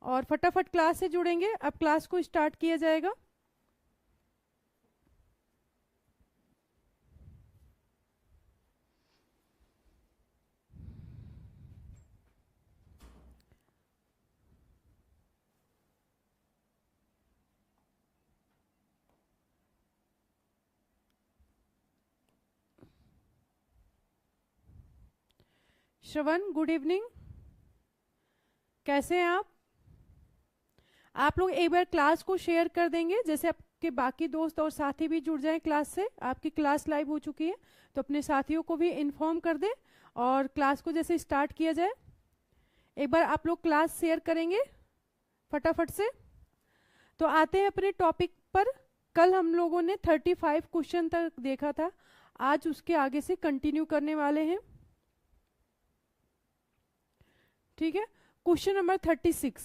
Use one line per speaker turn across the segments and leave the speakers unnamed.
और फटाफट क्लास से जुड़ेंगे। अब क्लास को स्टार्ट किया जाएगा। श्रवण, गुड इवनिंग, कैसे हैं आप लोग एक बार क्लास को शेयर कर देंगे, जैसे आपके बाकी दोस्त और साथी भी जुड़ जाएं क्लास से। आपकी क्लास लाइव हो चुकी है, तो अपने साथियों को भी इन्फॉर्म कर दें और क्लास को जैसे स्टार्ट किया जाए। एक बार आप लोग क्लास शेयर करेंगे फटाफट से। तो आते हैं अपने टॉपिक पर। कल हम लोगों ने 35 क्वेश्चन तक देखा था, आज उसके आगे से कंटिन्यू करने वाले हैं। ठीक है, क्वेश्चन नंबर 36।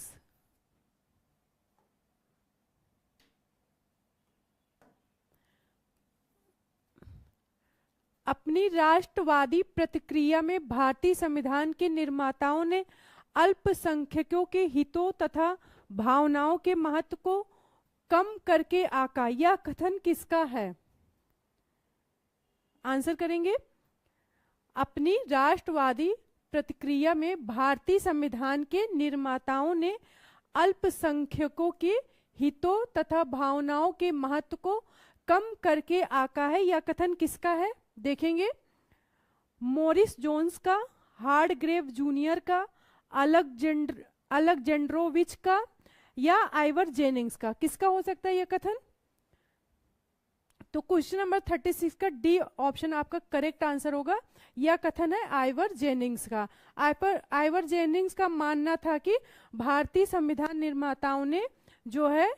अपनी राष्ट्रवादी प्रतिक्रिया में भारतीय संविधान के निर्माताओं ने अल्पसंख्यकों के हितों तथा भावनाओं के महत्व को कम करके आका, यह कथन किसका है? आंसर करेंगे। अपनी राष्ट्रवादी प्रतिक्रिया में भारतीय संविधान के निर्माताओं ने अल्पसंख्यकों के हितों तथा भावनाओं के महत्व को कम करके आका है, यह कथन किसका है? देखेंगे। मोरिस जोन्स का, हार्डग्रेव जूनियर का, अलेक्जेंड्रोविच का या आइवर जेनिंग्स का? किसका हो सकता है यह कथन? तो क्वेश्चन नंबर 36 का डी ऑप्शन आपका करेक्ट आंसर होगा। यह कथन है आइवर जेनिंग्स का। आइवर जेनिंग्स का मानना था कि भारतीय संविधान निर्माताओं ने जो है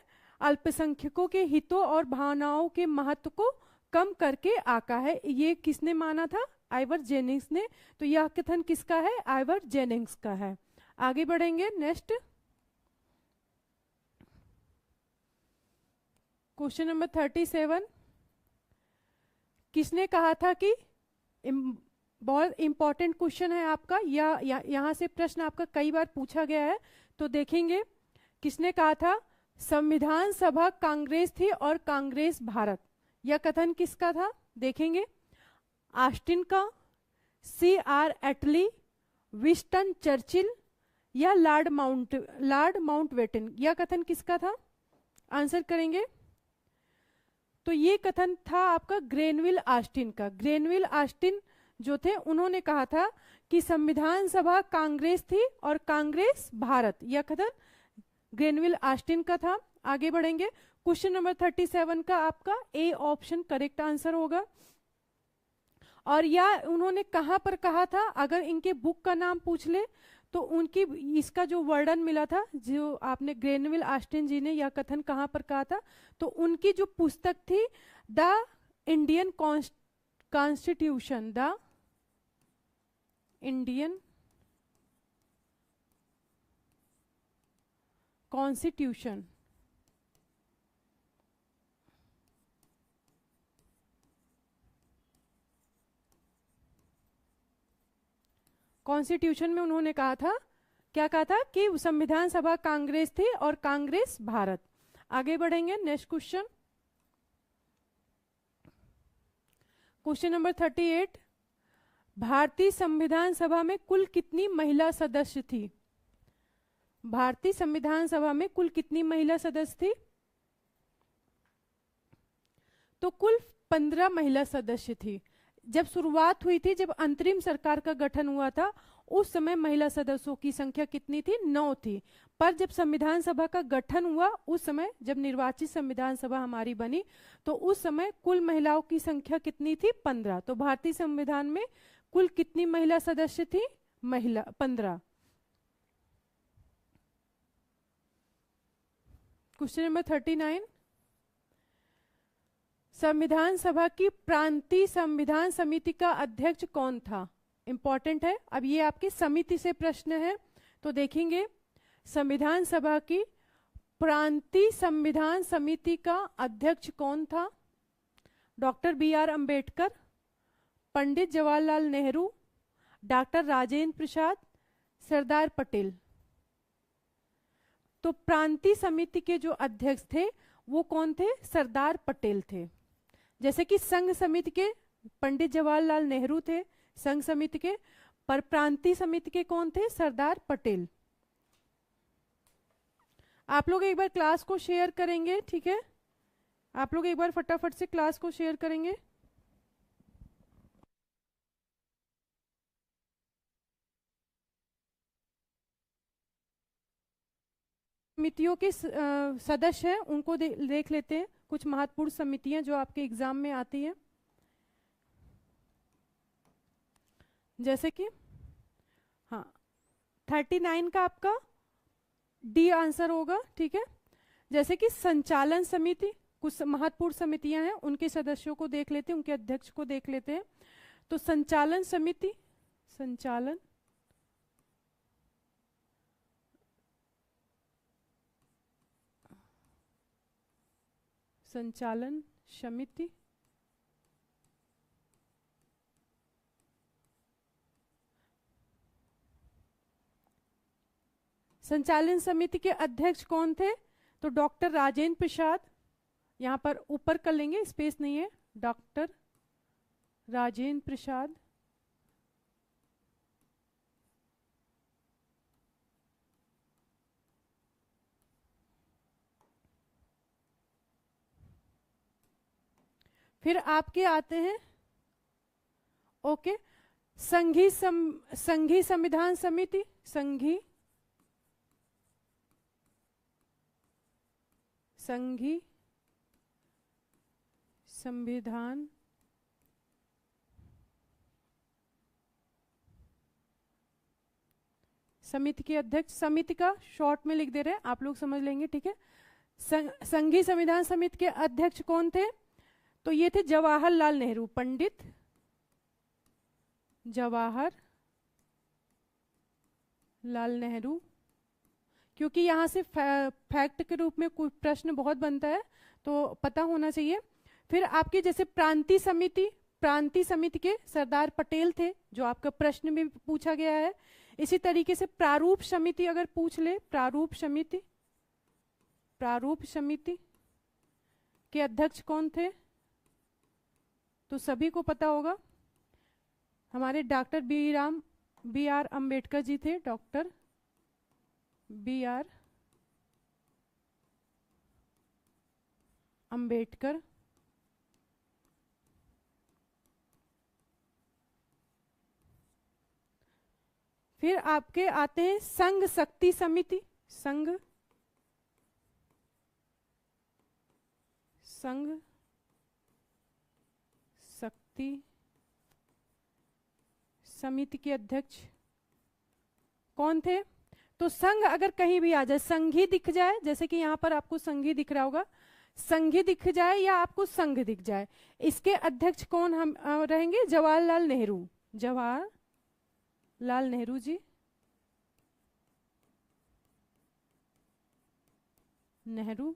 अल्पसंख्यकों के हितों और भावनाओं के महत्व को कम करके आका है। ये किसने माना था? आइवर जेनिंग्स ने। तो यह कथन किसका है? आइवर जेनिंग्स का है। आगे बढ़ेंगे। Next question number 37। किसने कहा था कि बहुत इंपॉर्टेंट क्वेश्चन है आपका, यहां से प्रश्न आपका कई बार पूछा गया है। तो देखेंगे किसने कहा था संविधान सभा कांग्रेस थी और कांग्रेस भारत। यह कथन किसका था? देखेंगे। ऑस्टिन का, C.R. एटली, विंस्टन चर्चिल या लॉर्ड माउंटबेटन। यह कथन किसका था? आंसर करेंगे। तो ये कथन था आपका ग्रेनविल ऑस्टिन का। ग्रेनविल ऑस्टिन जो थे उन्होंने कहा था कि संविधान सभा कांग्रेस थी और कांग्रेस भारत। यह कथन ग्रेनविल ऑस्टिन का था। आगे बढ़ेंगे। क्वेश्चन नंबर 37 का आपका ए ऑप्शन करेक्ट आंसर होगा। और यह उन्होंने कहां पर कहा था? अगर इनके बुक का नाम पूछ ले तो उनकी इसका जो वर्णन मिला था, जो आपने ग्रेनविल ऑस्टिन जी ने यह कथन कहां पर कहा था, तो उनकी जो पुस्तक थी the Indian constitution, the Indian constitution. Constitution में उन्होंने कहा था, क्या कहा था? कि संविधान सभा कांग्रेस थी और कांग्रेस भारत। आगे बढ़ेंगे। Next question, question number 38। भारतीय संविधान सभा में कुल कितनी महिला सदस्य थी? भारतीय संविधान सभा में कुल कितनी महिला सदस्य थी? तो कुल 15 महिला सदस्य थी। जब शुरुआत हुई थी, जब अंतरिम सरकार का गठन हुआ था, उस समय महिला सदस्यों की संख्या कितनी थी? 9 थी। पर जब संविधान सभा का गठन हुआ, उस समय जब निर्वाचित संविधान सभा हमारी बनी, तो उस समय कुल महिलाओं की संख्या कितनी थी? 15। तो भारतीय संविधान में कुल कितनी महिला सदस्य थी? 15। Question number 39। संविधान सभा की प्रांतीय संविधान समिति का अध्यक्ष कौन था? इंपॉर्टेंट है। अब ये आपकी समिति से प्रश्न है, तो देखेंगे संविधान सभा की प्रांतीय संविधान समिति का अध्यक्ष कौन था? Doctor B.R. Ambedkar, Pandit Jawaharlal Nehru, doctor Rajendra Prasad, Sardar Patel. तो प्रांतीय समिति के जो अध्यक्ष थे वो कौन थे? सरदार पटेल थे। जैसे कि संघ समिति के पंडित जवाहरलाल नेहरू थे संघ समिति के, पर प्रांतीय समिति के कौन थे? सरदार पटेल। आप लोग एक बार क्लास को शेयर करेंगे, ठीक है? आप लोग एक बार फटाफट से क्लास को शेयर करेंगे। समितियों के सदस्य हैं उनको देख लेते हैं, कुछ महत्वपूर्ण समितियां जो आपके एग्जाम में आती हैं। जैसे कि हाँ 39 का आपका डी आंसर होगा, ठीक है? जैसे कि संचालन समिति, कुछ महत्वपूर्ण समितियां हैं उनके सदस्यों को देख लेते हैं, उनके अध्यक्ष को देख लेते हैं। तो संचालन समिति, संचालन संचालन समिति, संचालन समिति के अध्यक्ष कौन थे? तो डॉक्टर राजेंद्र प्रसाद, यहां पर ऊपर कर लेंगे, स्पेस नहीं है, डॉक्टर राजेंद्र प्रसाद। फिर आपके आते हैं ओके संघी संविधान समिति, संघी संविधान समिति के अध्यक्ष, समिति का शॉर्ट में लिख दे रहे हैं, आप लोग समझ लेंगे, ठीक है? संघीय संविधान समिति के अध्यक्ष कौन थे? तो ये थे जवाहरलाल नेहरू, पंडित जवाहरलाल नेहरू। क्योंकि यहां से फैक्ट के रूप में कोई प्रश्न बहुत बनता है तो पता होना चाहिए। फिर आपके जैसे प्रांतीय समिति के सरदार पटेल थे, जो आपका प्रश्न में पूछा गया है। इसी तरीके से प्रारूप समिति अगर पूछ ले, प्रारूप समिति के अध्यक्ष कौन थे? तो सभी को पता होगा, हमारे doctor B R Ambedkar ji थे, डॉक्टर बी आर अम्बेडकर। फिर आपके आते हैं संघ शक्ति समिति, संघ शक्ति समिति के अध्यक्ष कौन थे? तो संघ अगर कहीं भी आ जाए, संघी दिख जाए, जैसे कि यहां पर आपको संघी दिख रहा होगा, संघी दिख जाए या आपको संघ दिख जाए, इसके अध्यक्ष कौन हम रहेंगे? जवाहरलाल नेहरू जी। नेहरू।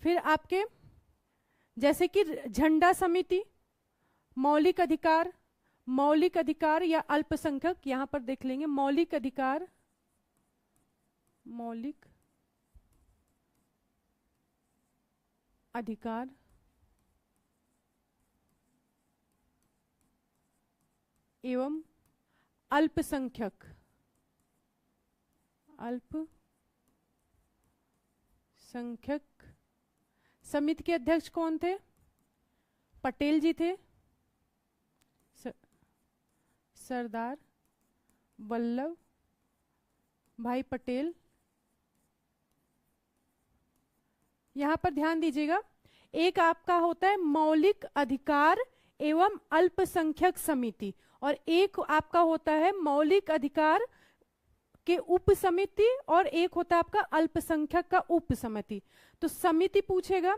फिर आपके जैसे कि झंडा समिति, मौलिक अधिकार या अल्पसंख्यक, यहां पर देख लेंगे मौलिक अधिकार एवं अल्पसंख्यक समिति के अध्यक्ष कौन थे? पटेल जी थे, सरदार वल्लभ भाई पटेल। यहां पर ध्यान दीजिएगा, एक आपका होता है मौलिक अधिकार एवं अल्पसंख्यक समिति, और एक आपका होता है मौलिक अधिकार के उप समिति, और एक होता है आपका अल्पसंख्यक का उप समिति। तो समिति पूछेगा,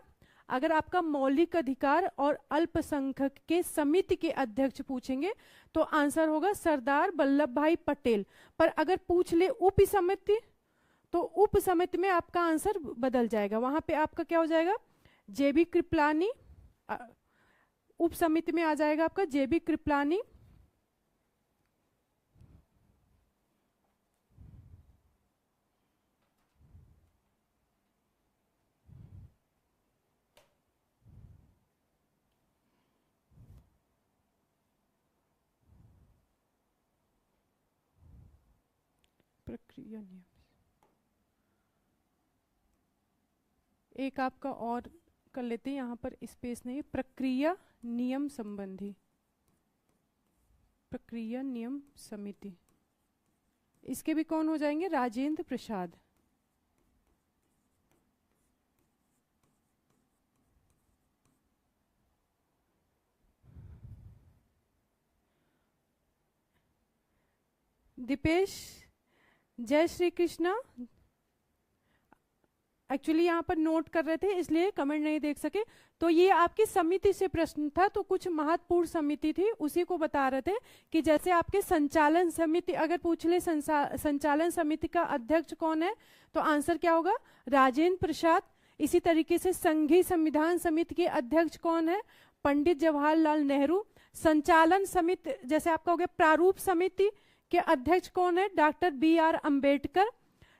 अगर आपका मौलिक अधिकार और अल्पसंख्यक के समिति के अध्यक्ष पूछेंगे तो आंसर होगा सरदार वल्लभ भाई पटेल। पर अगर पूछ ले उप समिति, तो उप समिति में आपका आंसर बदल जाएगा, वहां पे आपका क्या हो जाएगा? जेबी कृपलानी, उप समिति में आ जाएगा आपका जेबी कृपलानी। प्रक्रिया नियम, एक आपका और कर लेते हैं, यहाँ पर स्पेस नहीं, प्रक्रिया नियम संबंधी, प्रक्रिया नियम समिति, इसके भी कौन हो जाएंगे? राजेंद्र प्रसाद। दीपेश, जय श्री कृष्णा। एक्चुअली यहाँ पर नोट कर रहे थे इसलिए कमेंट नहीं देख सके। तो ये आपकी समिति से प्रश्न था, तो कुछ महत्वपूर्ण समिति थी उसी को बता रहे थे कि जैसे आपके संचालन समिति अगर पूछ ले संचालन समिति का अध्यक्ष कौन है, तो आंसर क्या होगा? राजेंद्र प्रसाद। इसी तरीके से संघीय संविधान समिति के अध्यक्ष कौन है? पंडित जवाहरलाल नेहरू। संचालन समिति जैसे आपका हो गया प्रारूप समिति के अध्यक्ष कौन है? Doctor BR Ambedkar.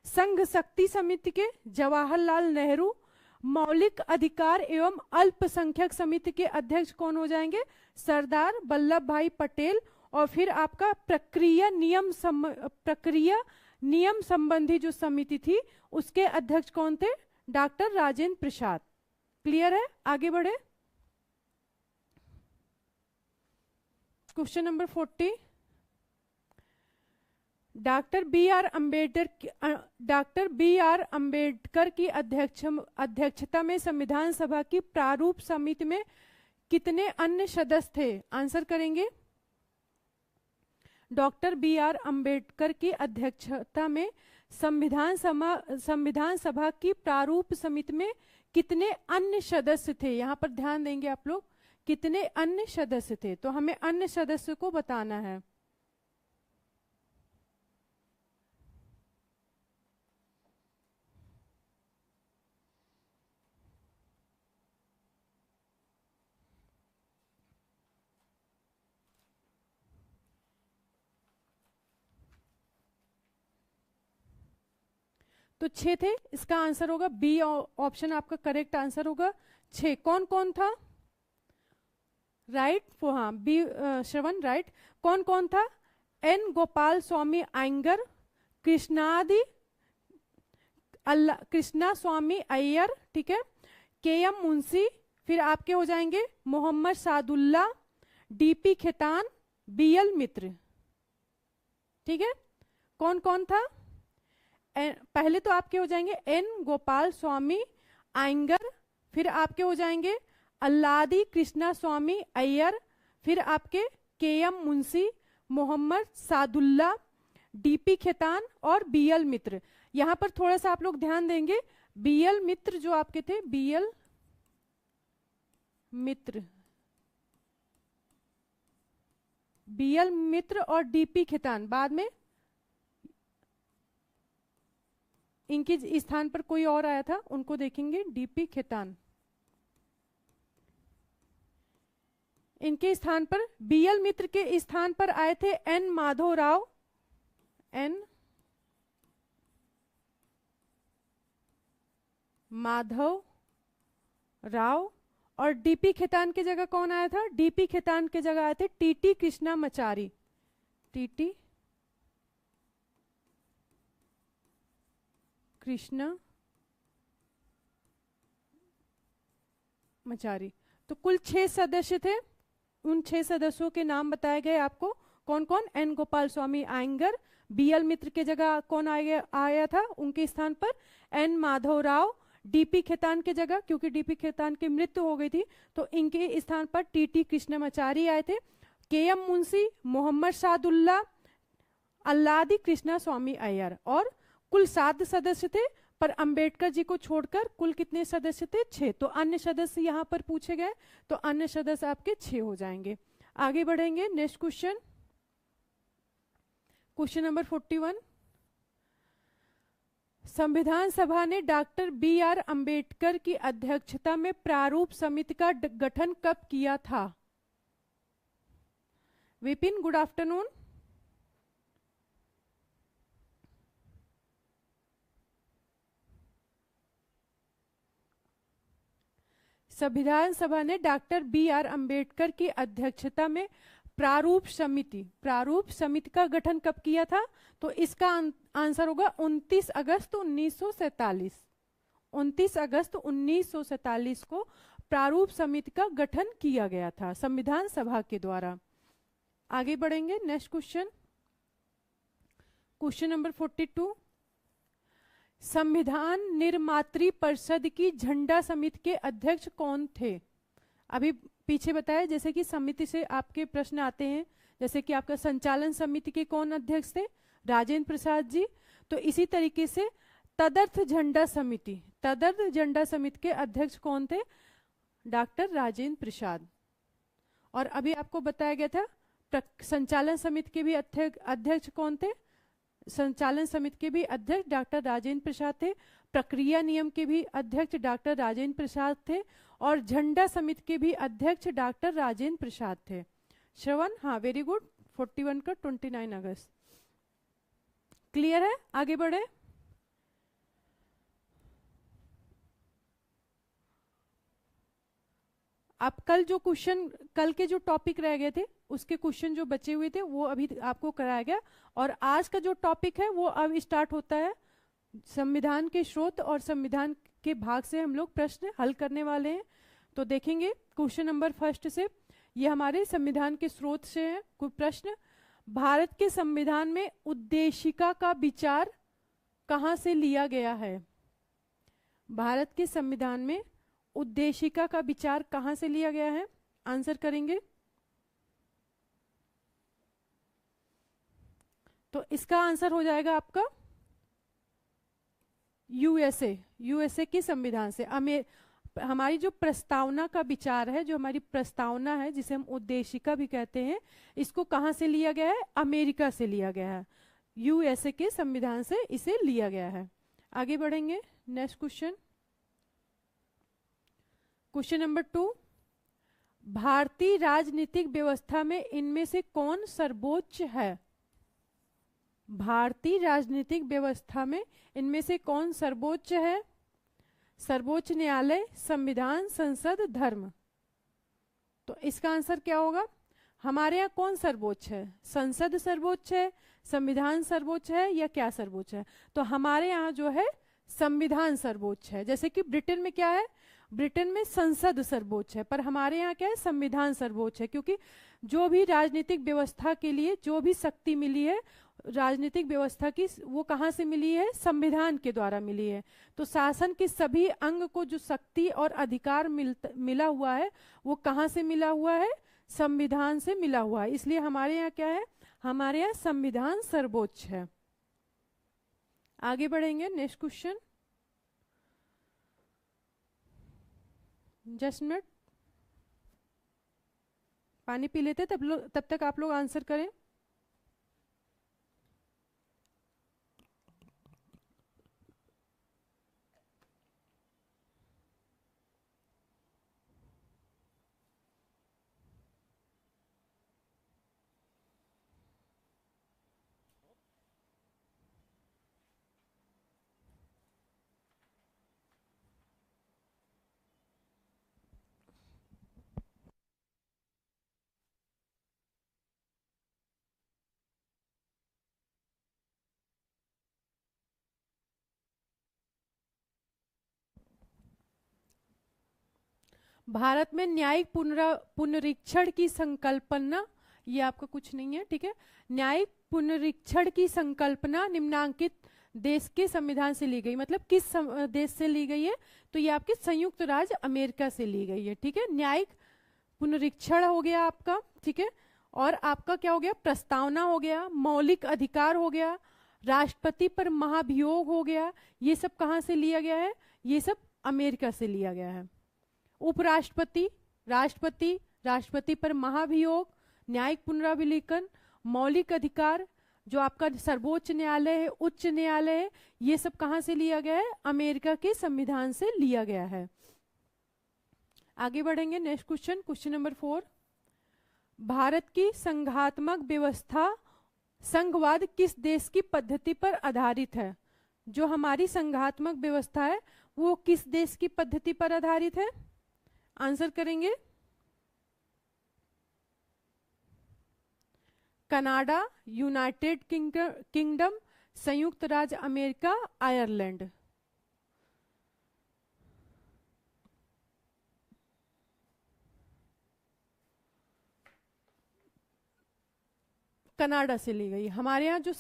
संघ शक्ति समिति के जवाहरलाल नेहरू। मौलिक अधिकार एवं अल्पसंख्यक समिति के अध्यक्ष कौन हो जाएंगे? सरदार वल्लभ भाई पटेल। और फिर आपका प्रक्रिया नियम संबंधी जो समिति थी उसके अध्यक्ष कौन थे? डॉक्टर राजेंद्र प्रसाद। क्लियर है? आगे बढ़े। Question number 40। Doctor B R Ambedkar की अध्यक्षता में संविधान सभा की प्रारूप समिति में कितने अन्य सदस्य थे? आंसर करेंगे। डॉक्टर BR अम्बेडकर की अध्यक्षता में संविधान सभा की प्रारूप समिति में कितने अन्य सदस्य थे? यहां पर ध्यान देंगे आप लोग, कितने अन्य सदस्य थे, तो हमें अन्य सदस्य को बताना है। तो 6 थे, इसका आंसर होगा बी ऑप्शन आपका करेक्ट आंसर होगा 6। कौन कौन था? राइट, वो हाँ बी श्रवण राइट। कौन कौन था? एन गोपाल स्वामी आयंगर, कृष्णा स्वामी अय्यर, ठीक है, KM मुंशी, फिर आपके हो जाएंगे मोहम्मद सादुल्ला, DP खेतान, BL मित्र। ठीक है, कौन कौन था? पहले तो आपके हो जाएंगे एन गोपाल स्वामी आयंगर, फिर आपके हो जाएंगे अल्लादी कृष्णा स्वामी अय्यर, फिर आपके KM मुंशी, मोहम्मद सादुल्ला, DP खेतान और BL मित्र। यहां पर थोड़ा सा आप लोग ध्यान देंगे, BL मित्र जो आपके थे, BL मित्र और DP खेतान बाद में इनके स्थान पर कोई और आया था, उनको देखेंगे। DP खेतान, इनके स्थान पर BL मित्र के स्थान पर आए थे N माधव राव, और DP खेतान की जगह कौन आया था? DP खेतान की जगह आए थे TT कृष्णामाचारी, TT कृष्णामाचारी। तो कुल 6 सदस्य थे, उन 6 सदस्यों के नाम बताए गए आपको। कौन कौन? एन गोपाल स्वामी आयंगर, BL मित्र की जगह कौन आया था उनके स्थान पर? N माधव राव। DP खेतान की जगह, क्योंकि DP खेतान की मृत्यु हो गई थी, तो इनके स्थान पर TT कृष्णामाचारी आए थे। KM मुंशी, मोहम्मद सादुल्ला, अल्लादी कृष्णा स्वामी अय्यर। और कुल 7 सदस्य थे, पर अंबेडकर जी को छोड़कर कुल कितने सदस्य थे? 6। तो अन्य सदस्य यहां पर पूछे गए, तो अन्य सदस्य आपके 6 हो जाएंगे। आगे बढ़ेंगे। Next question, question number 41। संविधान सभा ने डॉक्टर बी आर अंबेडकर की अध्यक्षता में प्रारूप समिति का गठन कब किया था? Vipin, good afternoon. संविधान सभा ने डॉक्टर बी आर अंबेडकर की अध्यक्षता में प्रारूप समिति का गठन कब किया था? तो इसका आंसर होगा 29 अगस्त 1947। 29 अगस्त 1947 को प्रारूप समिति का गठन किया गया था संविधान सभा के द्वारा। आगे बढ़ेंगे, नेक्स्ट क्वेश्चन, क्वेश्चन नंबर 42। संविधान निर्मात्री परिषद की झंडा समिति के अध्यक्ष कौन थे? अभी पीछे बताया जैसे कि समिति से आपके प्रश्न आते हैं, जैसे कि आपका संचालन समिति के कौन अध्यक्ष थे? राजेंद्र प्रसाद जी। तो इसी तरीके से तदर्थ झंडा समिति के अध्यक्ष कौन थे? डॉक्टर राजेंद्र प्रसाद। और अभी आपको बताया गया था संचालन समिति के भी अध्यक्ष कौन थे? संचालन समिति के भी अध्यक्ष डॉक्टर राजेंद्र प्रसाद थे। प्रक्रिया नियम के भी अध्यक्ष डॉक्टर राजेंद्र प्रसाद थे और झंडा समिति के भी अध्यक्ष डॉक्टर राजेंद्र प्रसाद थे। श्रवण, हाँ वेरी गुड। 41 का 29 अगस्त। क्लियर है? आगे बढ़े। आप कल के जो टॉपिक रह गए थे उसके क्वेश्चन जो बचे हुए थे वो अभी आपको कराया गया, और आज का जो टॉपिक है वो अब स्टार्ट होता है। संविधान के स्रोत और संविधान के भाग से हम लोग प्रश्न हल करने वाले हैं। तो देखेंगे क्वेश्चन नंबर फर्स्ट से, ये हमारे संविधान के स्रोत से है कुछ प्रश्न। भारत के संविधान में उद्देशिका का विचार कहां से लिया गया है? भारत के संविधान में उद्देशिका का विचार कहां से लिया गया है? आंसर करेंगे। तो इसका आंसर हो जाएगा आपका यूएसए के संविधान से। हमारी जो प्रस्तावना का विचार है, जो हमारी प्रस्तावना है जिसे हम उद्देशिका भी कहते हैं, इसको कहां से लिया गया है? अमेरिका से लिया गया है। यूएसए के संविधान से इसे लिया गया है। आगे बढ़ेंगे, नेक्स्ट क्वेश्चन, क्वेश्चन नंबर 2। भारतीय राजनीतिक व्यवस्था में इनमें से कौन सर्वोच्च है? भारतीय राजनीतिक व्यवस्था में इनमें से कौन सर्वोच्च है? सर्वोच्च न्यायालय, संविधान, संसद, धर्म। तो इसका आंसर क्या होगा? हमारे यहाँ कौन सर्वोच्च है? संसद सर्वोच्च है, संविधान सर्वोच्च है, या क्या सर्वोच्च है? तो हमारे यहाँ जो है संविधान सर्वोच्च है। जैसे कि ब्रिटेन में क्या है? ब्रिटेन में संसद सर्वोच्च है, पर हमारे यहाँ क्या है? संविधान सर्वोच्च है। क्योंकि जो भी राजनीतिक व्यवस्था के लिए जो भी शक्ति मिली है राजनीतिक व्यवस्था की, वो कहाँ से मिली है? संविधान के द्वारा मिली है। तो शासन के सभी अंग को जो शक्ति और अधिकार मिला हुआ है वो कहाँ से मिला हुआ है? संविधान से मिला हुआ है। इसलिए हमारे यहाँ क्या है? हमारे यहाँ संविधान सर्वोच्च है। आगे बढ़ेंगे, नेक्स्ट क्वेश्चन, जस्ट मिनट, पानी पी लेते तब तक आप लोग आंसर करें। भारत में न्यायिक पुनरीक्षण की संकल्पना, ये आपका कुछ नहीं है, ठीक है। न्यायिक पुनरीक्षण की संकल्पना निम्नांकित देश के संविधान से ली गई। मतलब किस देश से ली गई है? तो ये आपके संयुक्त राज्य अमेरिका से ली गई है, ठीक है। न्यायिक पुनरीक्षण हो गया आपका, ठीक है। और आपका क्या हो गया? प्रस्तावना हो गया, मौलिक अधिकार हो गया, राष्ट्रपति पर महाभियोग हो गया। ये सब कहाँ से लिया गया है? ये सब अमेरिका से लिया गया है। उपराष्ट्रपति, राष्ट्रपति, राष्ट्रपति पर महाभियोग, न्यायिक पुनरावलोकन, मौलिक अधिकार, जो आपका सर्वोच्च न्यायालय है, उच्च न्यायालय है, ये सब कहाँ से लिया गया है? अमेरिका के संविधान से लिया गया है। आगे बढ़ेंगे, next question, question number 4। Bharat की संघात्मक व्यवस्था संघवाद किस देश की पद्धति पर आधारित है? जो हमारी संघात्मक व्यवस्था है वो किस देश की पद्धति पर आधारित है? आंसर करेंगे कनाडा, यूनाइटेड किंगडम, संयुक्त राज्य अमेरिका, आयरलैंड। कनाडा से ली गई। हमारे यहाँ जो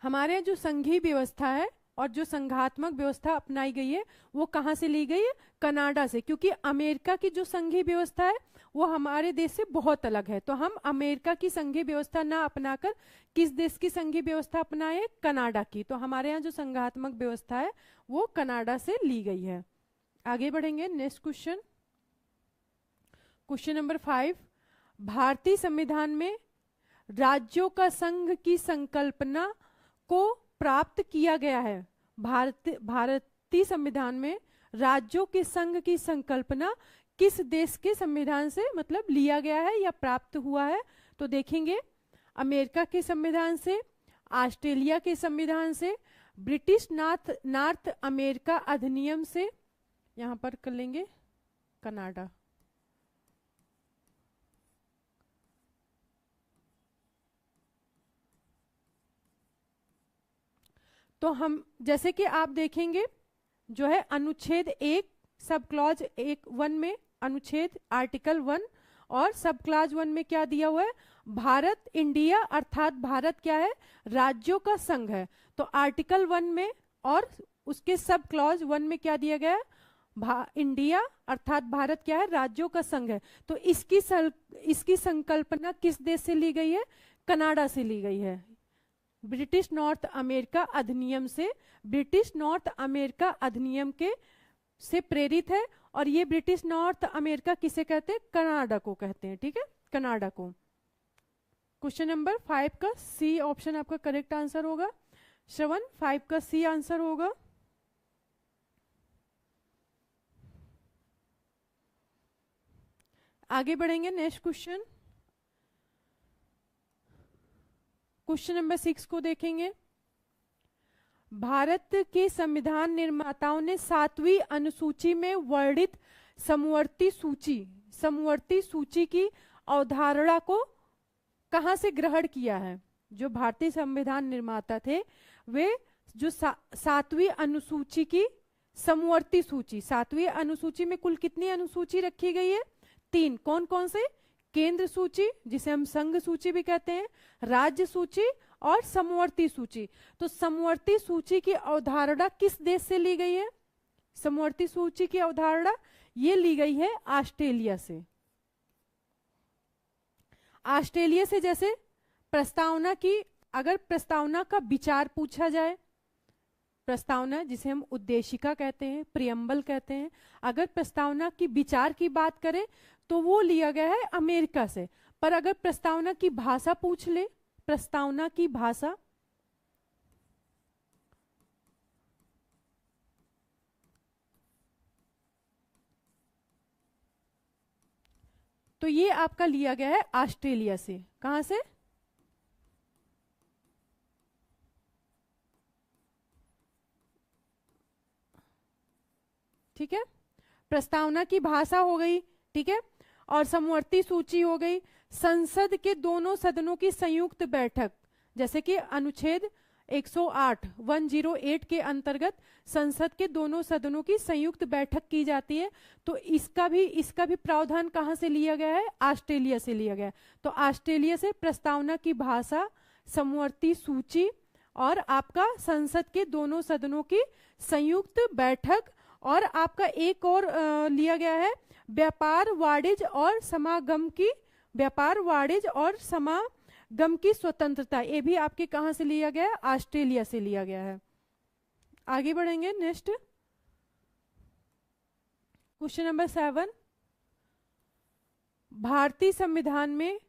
हमारे यहाँ जो संघीय व्यवस्था है और जो संघात्मक व्यवस्था अपनाई गई है वो कहाँ से ली गई है? कनाडा से, क्योंकि अमेरिका की जो संघीय व्यवस्था है वो हमारे देश से बहुत अलग है। तो हम अमेरिका की संघीय व्यवस्था ना अपनाकर किस देश की संघीय व्यवस्था अपनाए? कनाडा की। तो हमारे यहाँ जो संघात्मक व्यवस्था है वो कनाडा से ली गई है। आगे बढ़ेंगे, नेक्स्ट क्वेश्चन, क्वेश्चन नंबर 5। भारतीय संविधान में राज्यों का संघ की संकल्पना को प्राप्त किया गया है। भारतीय संविधान में राज्यों के संघ की संकल्पना किस देश के संविधान से मतलब लिया गया है या प्राप्त हुआ है? तो देखेंगे अमेरिका के संविधान से, ऑस्ट्रेलिया के संविधान से, ब्रिटिश नॉर्थ अमेरिका अधिनियम से, यहां पर कर लेंगे कनाडा। तो हम जैसे कि आप देखेंगे जो है अनुच्छेद 1 सब क्लॉज 1 में, अनुच्छेद आर्टिकल 1 और सब क्लॉज 1 में क्या दिया हुआ है? भारत, इंडिया, अर्थात भारत क्या है? राज्यों का संघ है। तो आर्टिकल 1 में और उसके सब क्लॉज 1 में क्या दिया गया है? इंडिया अर्थात भारत क्या है? राज्यों का संघ है। तो इसकी संकल्पना किस देश से ली गई है? कनाडा से ली गई है। ब्रिटिश नॉर्थ अमेरिका अधिनियम से, ब्रिटिश नॉर्थ अमेरिका अधिनियम के से प्रेरित है। और ये ब्रिटिश नॉर्थ अमेरिका किसे कहते हैं? कनाडा को कहते हैं। ठीक है, कनाडा को। क्वेश्चन नंबर 5 का सी ऑप्शन आपका करेक्ट आंसर होगा। श्रवण, 5 का सी आंसर होगा। आगे बढ़ेंगे, नेक्स्ट क्वेश्चन, क्वेश्चन नंबर 6 को देखेंगे। भारत के संविधान निर्माताओं ने 7वीं अनुसूची में वर्णित समवर्ती सूची की अवधारणा को कहां से ग्रहण किया है? जो भारतीय संविधान निर्माता थे वे जो 7वीं अनुसूची की समवर्ती सूची, 7वीं अनुसूची में कुल कितनी अनुसूची रखी गई है? 3। कौन कौन से? केंद्र सूची जिसे हम संघ सूची भी कहते हैं, राज्य सूची और समवर्ती सूची। तो समवर्ती सूची की अवधारणा किस देश से ली गई है? समवर्ती सूची की अवधारणा ये ली गई है ऑस्ट्रेलिया से। ऑस्ट्रेलिया से जैसे प्रस्तावना की, अगर प्रस्तावना का विचार पूछा जाए, प्रस्तावना जिसे हम उद्देशिका कहते हैं, प्रियम्बल कहते हैं, अगर प्रस्तावना की विचार की बात करें तो वो लिया गया है अमेरिका से। पर अगर प्रस्तावना की भाषा पूछ ले, प्रस्तावना की भाषा, तो ये आपका लिया गया है ऑस्ट्रेलिया से। कहां से? ठीक है, प्रस्तावना की भाषा हो गई, ठीक है, और समवर्ती सूची हो गई। संसद के दोनों सदनों की संयुक्त बैठक, जैसे कि अनुच्छेद 108 के अंतर्गत संसद के दोनों सदनों की संयुक्त बैठक की जाती है। तो इसका भी प्रावधान कहां से लिया गया है? ऑस्ट्रेलिया से लिया गया है। तो ऑस्ट्रेलिया से प्रस्तावना की भाषा, समवर्ती सूची और आपका संसद के दोनों सदनों की संयुक्त बैठक, और आपका एक और लिया गया है व्यापार वाणिज्य और समागम की स्वतंत्रता। ये भी आपके कहां से लिया गया है? ऑस्ट्रेलिया से लिया गया है। आगे बढ़ेंगे, नेक्स्ट क्वेश्चन नंबर 7। भारतीय संविधान में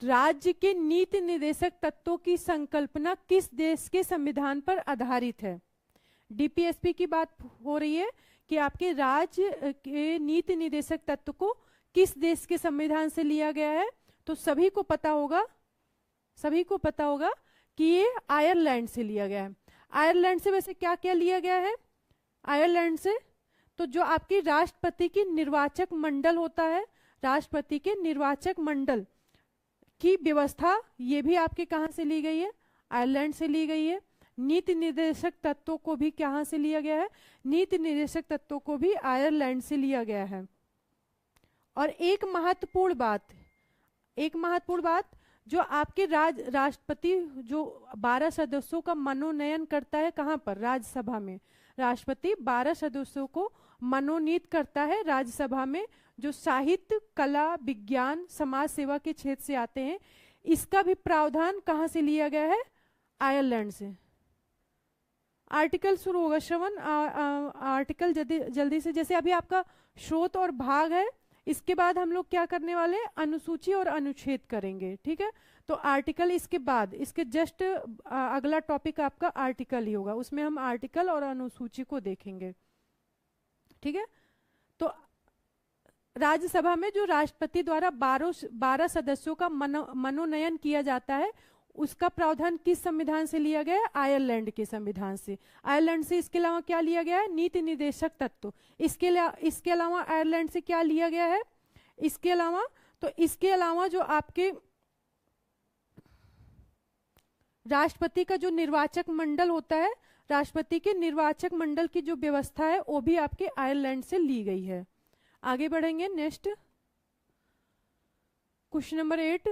राज्य के नीति निर्देशक तत्वों की संकल्पना किस देश के संविधान पर आधारित है? डीपीएसपी की बात हो रही है कि आपके राज्य के नीति निर्देशक तत्व को किस देश के संविधान से लिया गया है। तो सभी को पता होगा कि ये आयरलैंड से लिया गया है। आयरलैंड से वैसे क्या क्या लिया गया है? आयरलैंड से तो जो आपकी राष्ट्रपति की निर्वाचक मंडल होता है, राष्ट्रपति के निर्वाचक मंडल की व्यवस्था, ये भी आपके कहां से ली गई है? आयरलैंड से ली गई है। नीति निर्देशक तत्वों को भी कहां से लिया गया है? नीति निर्देशक तत्वों को भी आयरलैंड से लिया गया है। और एक महत्वपूर्ण बात जो आपके राष्ट्रपति जो 12 सदस्यों का मनोनयन करता है, कहां पर? राज्यसभा में। राष्ट्रपति 12 सदस्यों को मनोनीत करता है राज्यसभा में, जो साहित्य, कला, विज्ञान, समाज सेवा के क्षेत्र से आते हैं। इसका भी प्रावधान कहां से लिया गया है? आयरलैंड से। आर्टिकल शुरू होगा श्रवण, आर्टिकल जल्दी से। जैसे अभी आपका स्रोत और भाग है, इसके बाद हम लोग क्या करने वाले हैं? अनुसूची और अनुच्छेद करेंगे, ठीक है। तो आर्टिकल इसके बाद, इसके जस्ट अगला टॉपिक आपका आर्टिकल ही होगा, उसमें हम आर्टिकल और अनुसूची को देखेंगे, ठीक है। तो राज्यसभा में जो राष्ट्रपति द्वारा 12 सदस्यों का मनोनयन किया जाता है, उसका प्रावधान किस संविधान से लिया गया है? आयरलैंड के संविधान से। आयरलैंड से इसके अलावा क्या लिया गया है? नीति निर्देशक तत्व। इसके अलावा आयरलैंड से क्या लिया गया है? इसके अलावा जो आपके राष्ट्रपति का जो निर्वाचक मंडल होता है, राष्ट्रपति के निर्वाचक मंडल की जो व्यवस्था है, वो भी आपके आयरलैंड से ली गई है। आगे बढ़ेंगे। नेक्स्ट क्वेश्चन नंबर 8,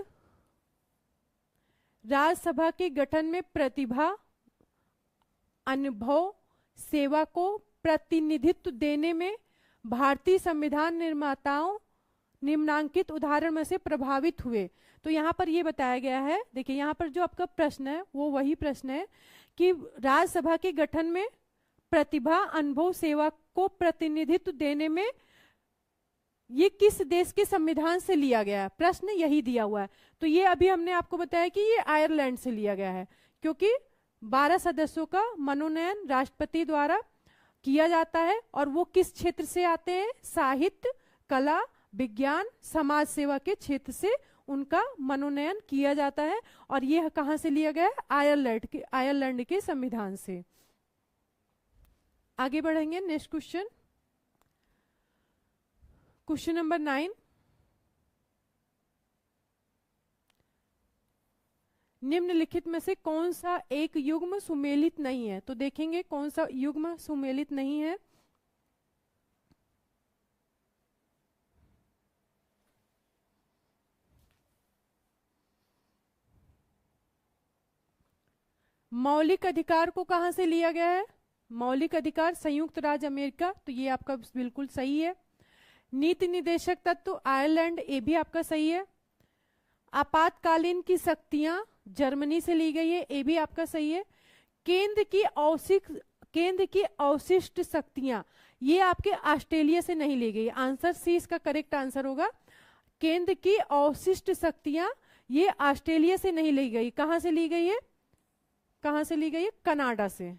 राज्यसभा के गठन में प्रतिभा, अनुभव, सेवा को प्रतिनिधित्व देने में भारतीय संविधान निर्माताओं निम्नांकित उदाहरण में से प्रभावित हुए। तो यहाँ पर ये बताया गया है, देखिए यहाँ पर जो आपका प्रश्न है वो वही प्रश्न है कि राज्यसभा के गठन में प्रतिभा, अनुभव, सेवा को प्रतिनिधित्व देने में ये किस देश के संविधान से लिया गया है? प्रश्न यही दिया हुआ है। तो ये अभी हमने आपको बताया कि ये आयरलैंड से लिया गया है, क्योंकि 12 सदस्यों का मनोनयन राष्ट्रपति द्वारा किया जाता है और वो किस क्षेत्र से आते हैं? साहित्य, कला, विज्ञान, समाज सेवा के क्षेत्र से उनका मनोनयन किया जाता है। और ये कहां से लिया गया है? आयरलैंड के संविधान से। आगे बढ़ेंगे। नेक्स्ट क्वेश्चन, क्वेश्चन नंबर 9, निम्नलिखित में से कौन सा एक युग्म सुमेलित नहीं है? तो देखेंगे कौन सा युग्म सुमेलित नहीं है। मौलिक अधिकार को कहां से लिया गया है? मौलिक अधिकार संयुक्त राज्य अमेरिका, तो ये आपका बिल्कुल सही है। नीति निर्देशक तत्व आयरलैंड, ये भी आपका सही है। आपातकालीन की शक्तियां जर्मनी से ली गई है, ये भी आपका सही है। केंद्र की अवशिष्ट शक्तियां, ये आपके ऑस्ट्रेलिया से नहीं ली गई। आंसर सी इसका करेक्ट आंसर होगा। केंद्र की अवशिष्ट शक्तियां ये ऑस्ट्रेलिया से नहीं ली गई। कहां से ली गई है? कहां से ली गई है? कनाडा से।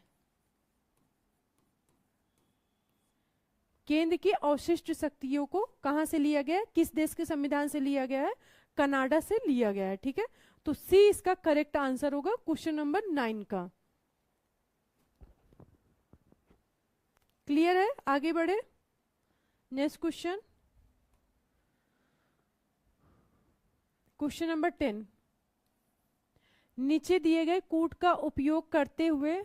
केंद्र की अवशिष्ट शक्तियों को कहां से लिया गया है? किस देश के संविधान से लिया गया है? कनाडा से लिया गया है, ठीक है। तो सी इसका करेक्ट आंसर होगा क्वेश्चन नंबर 9 का। क्लियर है? आगे बढ़े। नेक्स्ट क्वेश्चन, क्वेश्चन नंबर 10, नीचे दिए गए कूट का उपयोग करते हुए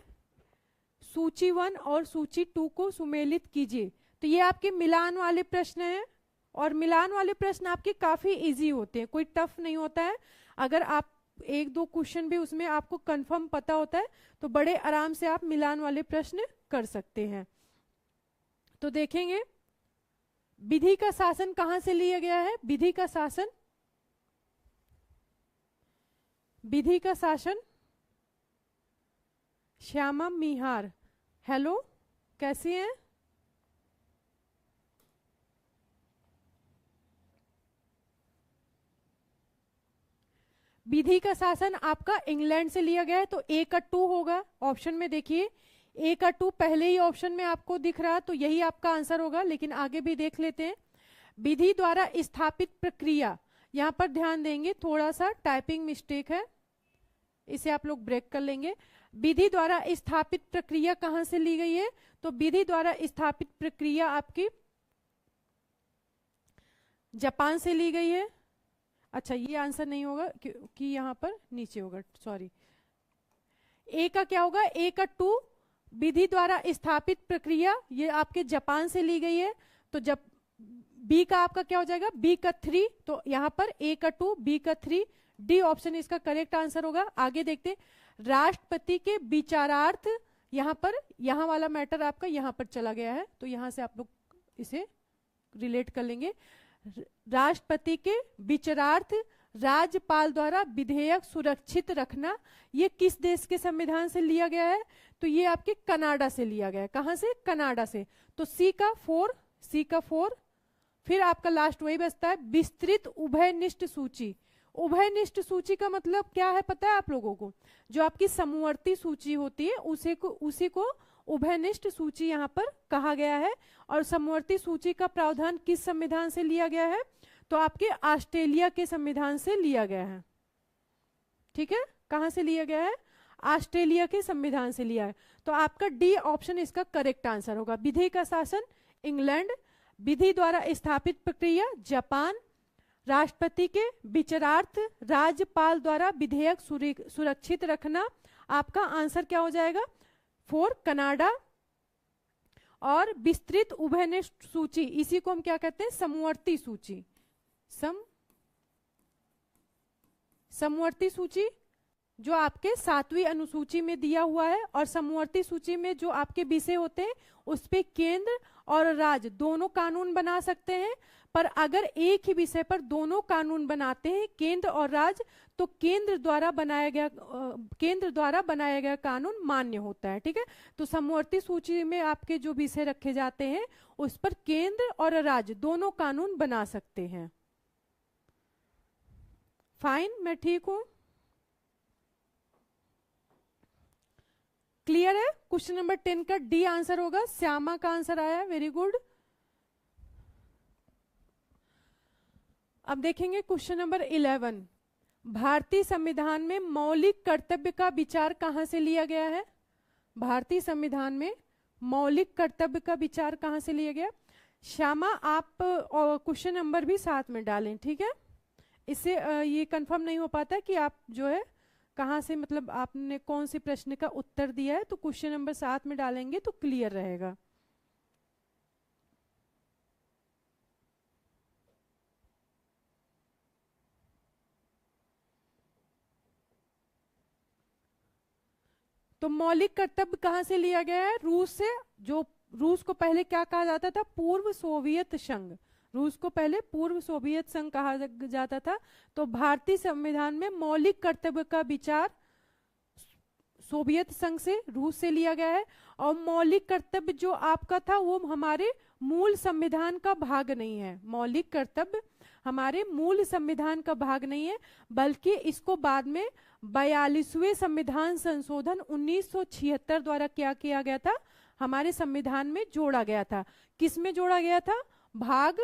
सूची 1 और सूची 2 को सुमेलित कीजिए। तो ये आपके मिलान वाले प्रश्न हैं, और मिलान वाले प्रश्न आपके काफी इजी होते हैं, कोई टफ नहीं होता है। अगर आप 1-2 क्वेश्चन भी उसमें आपको कंफर्म पता होता है तो बड़े आराम से आप मिलान वाले प्रश्न कर सकते हैं। तो देखेंगे विधि का शासन कहां से लिया गया है? विधि का शासन, विधि का शासन श्यामा मिहार, हेलो कैसे हैं? विधि का शासन आपका इंग्लैंड से लिया गया है, तो ए का 2 होगा ऑप्शन में। देखिए ए का 2 पहले ही ऑप्शन में आपको दिख रहा, तो यही आपका आंसर होगा, लेकिन आगे भी देख लेते हैं। विधि द्वारा स्थापित प्रक्रिया, यहां पर ध्यान देंगे, थोड़ा सा टाइपिंग मिस्टेक है, इसे आप लोग ब्रेक कर लेंगे। विधि द्वारा स्थापित प्रक्रिया कहां से ली गई है? तो विधि द्वारा स्थापित प्रक्रिया आपकी जापान से ली गई है। अच्छा ये आंसर नहीं होगा क्योंकि यहां पर नीचे होगा, सॉरी। ए का क्या होगा? ए का 2 विधि द्वारा स्थापित प्रक्रिया, ये आपके जापान से ली गई है। तो जब बी का आपका क्या हो जाएगा? बी का 3, तो यहां पर ए का 2 बी का 3, डी ऑप्शन इसका करेक्ट आंसर होगा। आगे देखते, राष्ट्रपति के विचारार्थ, यहां पर यहां वाला मैटर आपका यहां पर चला गया है, तो यहां से आप लोग इसे रिलेट कर लेंगे। राष्ट्रपति के विचारार्थ राज्यपाल द्वारा विधेयक सुरक्षित रखना, ये किस देश के संविधान से लिया गया है? तो ये आपके कनाडा से लिया गया है। कहां से? कनाडा से। तो सी का 4, फिर आपका लास्ट वही बचता है, विस्तृत उभयनिष्ठ सूची। उभयनिष्ठ सूची का मतलब क्या है पता है आप लोगों को? जो आपकी समवर्ती सूची होती है उसी को उभयनिष्ठ सूची यहाँ पर कहा गया है। और समवर्ती सूची का प्रावधान किस संविधान से लिया गया है? तो आपके ऑस्ट्रेलिया के संविधान से लिया गया है। ठीक है, कहां से लिया गया है? ऑस्ट्रेलिया के संविधान से लिया है। तो आपका डी ऑप्शन इसका करेक्ट आंसर होगा। विधि का शासन इंग्लैंड, विधि द्वारा स्थापित प्रक्रिया जापान, राष्ट्रपति के विचारार्थ राज्यपाल द्वारा विधेयक सुरक्षित रखना, आपका आंसर क्या हो जाएगा? 4 कनाडा। और विस्तृत उभयनिष्ठ सूची, इसी को हम क्या कहते हैं? समवर्ती सूची। समवर्ती सूची जो आपके 7वीं अनुसूची में दिया हुआ है। और समवर्ती सूची में जो आपके विषय होते हैं उस पे केंद्र और राज्य दोनों कानून बना सकते हैं। पर अगर एक ही विषय पर दोनों कानून बनाते हैं, केंद्र और राज्य, तो केंद्र द्वारा बनाया गया कानून मान्य होता है। ठीक है, तो समवर्ती सूची में आपके जो विषय रखे जाते हैं उस पर केंद्र और राज्य दोनों कानून बना सकते हैं। फाइन, मैं ठीक हूं? क्लियर है? क्वेश्चन नंबर 10 का डी आंसर होगा। श्यामा का आंसर आया, वेरी गुड। अब देखेंगे क्वेश्चन नंबर 11। भारतीय संविधान में मौलिक कर्तव्य का विचार कहां से लिया गया है? भारतीय संविधान में मौलिक कर्तव्य का विचार कहां से लिया गया? श्यामा आप क्वेश्चन नंबर भी साथ में डालें, ठीक है? इससे ये कंफर्म नहीं हो पाता कि आप जो है कहां से, मतलब आपने कौन से प्रश्न का उत्तर दिया है, तो क्वेश्चन नंबर साथ में डालेंगे तो क्लियर रहेगा। तो मौलिक कर्तव्य कहां से लिया गया है? रूस से। जो रूस को पहले क्या कहा जाता था? पूर्व सोवियत संघ। रूस को पहले पूर्व सोवियत संघ कहा जाता था। तो भारतीय संविधान में मौलिक कर्तव्य का विचार सोवियत संघ से, रूस से लिया गया है। और मौलिक कर्तव्य जो आपका था वो हमारे मूल संविधान का भाग नहीं है। मौलिक कर्तव्य हमारे मूल संविधान का भाग नहीं है, बल्कि इसको बाद में 42वें संविधान संशोधन 1976 द्वारा क्या किया गया था? हमारे संविधान में जोड़ा गया था। किस में जोड़ा गया था? भाग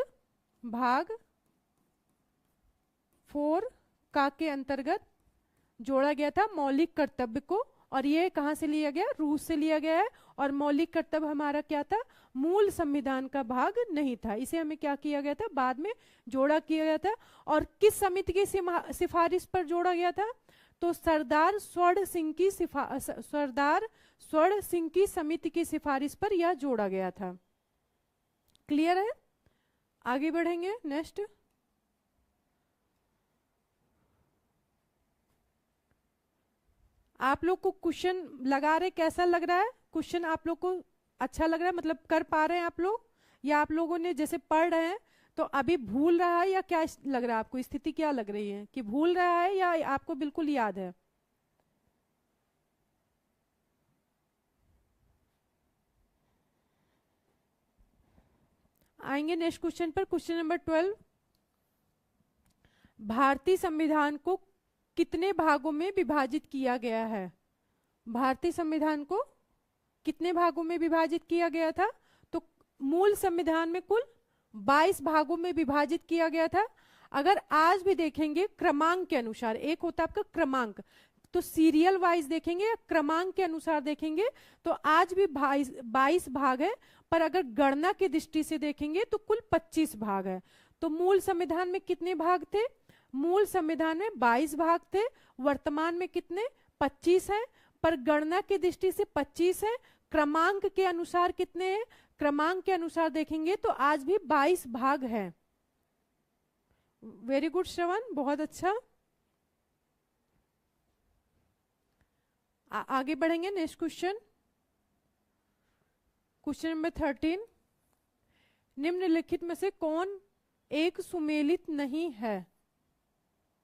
4 का के अंतर्गत जोड़ा गया था मौलिक कर्तव्य को। और ये कहां से लिया गया? रूस से लिया गया है। और मौलिक कर्तव्य हमारा क्या था? मूल संविधान का भाग नहीं था। इसे हमें क्या किया गया था? बाद में जोड़ा किया गया था। और किस समिति की सिफारिश पर जोड़ा गया था? तो सरदार स्वर्ण सिंह की समिति की सिफारिश पर यह जोड़ा गया था। क्लियर है? आगे बढ़ेंगे नेक्स्ट। आप लोग को क्वेश्चन लगा रहे, कैसा लग रहा है क्वेश्चन? आप लोग को अच्छा लग रहा है, मतलब कर पा रहे हैं आप लोग? या आप लोगों ने जैसे पढ़ रहे हैं तो अभी भूल रहा है, या क्या लग रहा है आपको? स्थिति क्या लग रही है कि भूल रहा है या आपको बिल्कुल याद है? आएंगे नेक्स्ट क्वेश्चन पर। Question number 12। भारतीय संविधान को कितने भागों में विभाजित किया गया है? भारतीय संविधान को कितने भागों में विभाजित किया गया था? तो मूल संविधान में कुल 22 भागों में विभाजित किया गया था। अगर आज भी देखेंगे क्रमांक के अनुसार, एक होता है आपका क्रमांक, तो सीरियल वाइज देखेंगे या क्रमांक के अनुसार देखेंगे तो आज भी 22 भाग है, पर अगर गणना की दृष्टि से देखेंगे तो कुल 25 भाग है। तो मूल संविधान में कितने भाग थे? मूल संविधान में 22 भाग थे, वर्तमान में कितने? 25 है, पर गणना की दृष्टि से 25 है। क्रमांक के अनुसार कितने हैं? क्रमांक के अनुसार देखेंगे तो आज भी 22 भाग है। वेरी गुड श्रवण, बहुत अच्छा। आगे बढ़ेंगे। नेक्स्ट क्वेश्चन, क्वेश्चन नंबर 13, निम्नलिखित में से कौन एक सुमेलित नहीं है?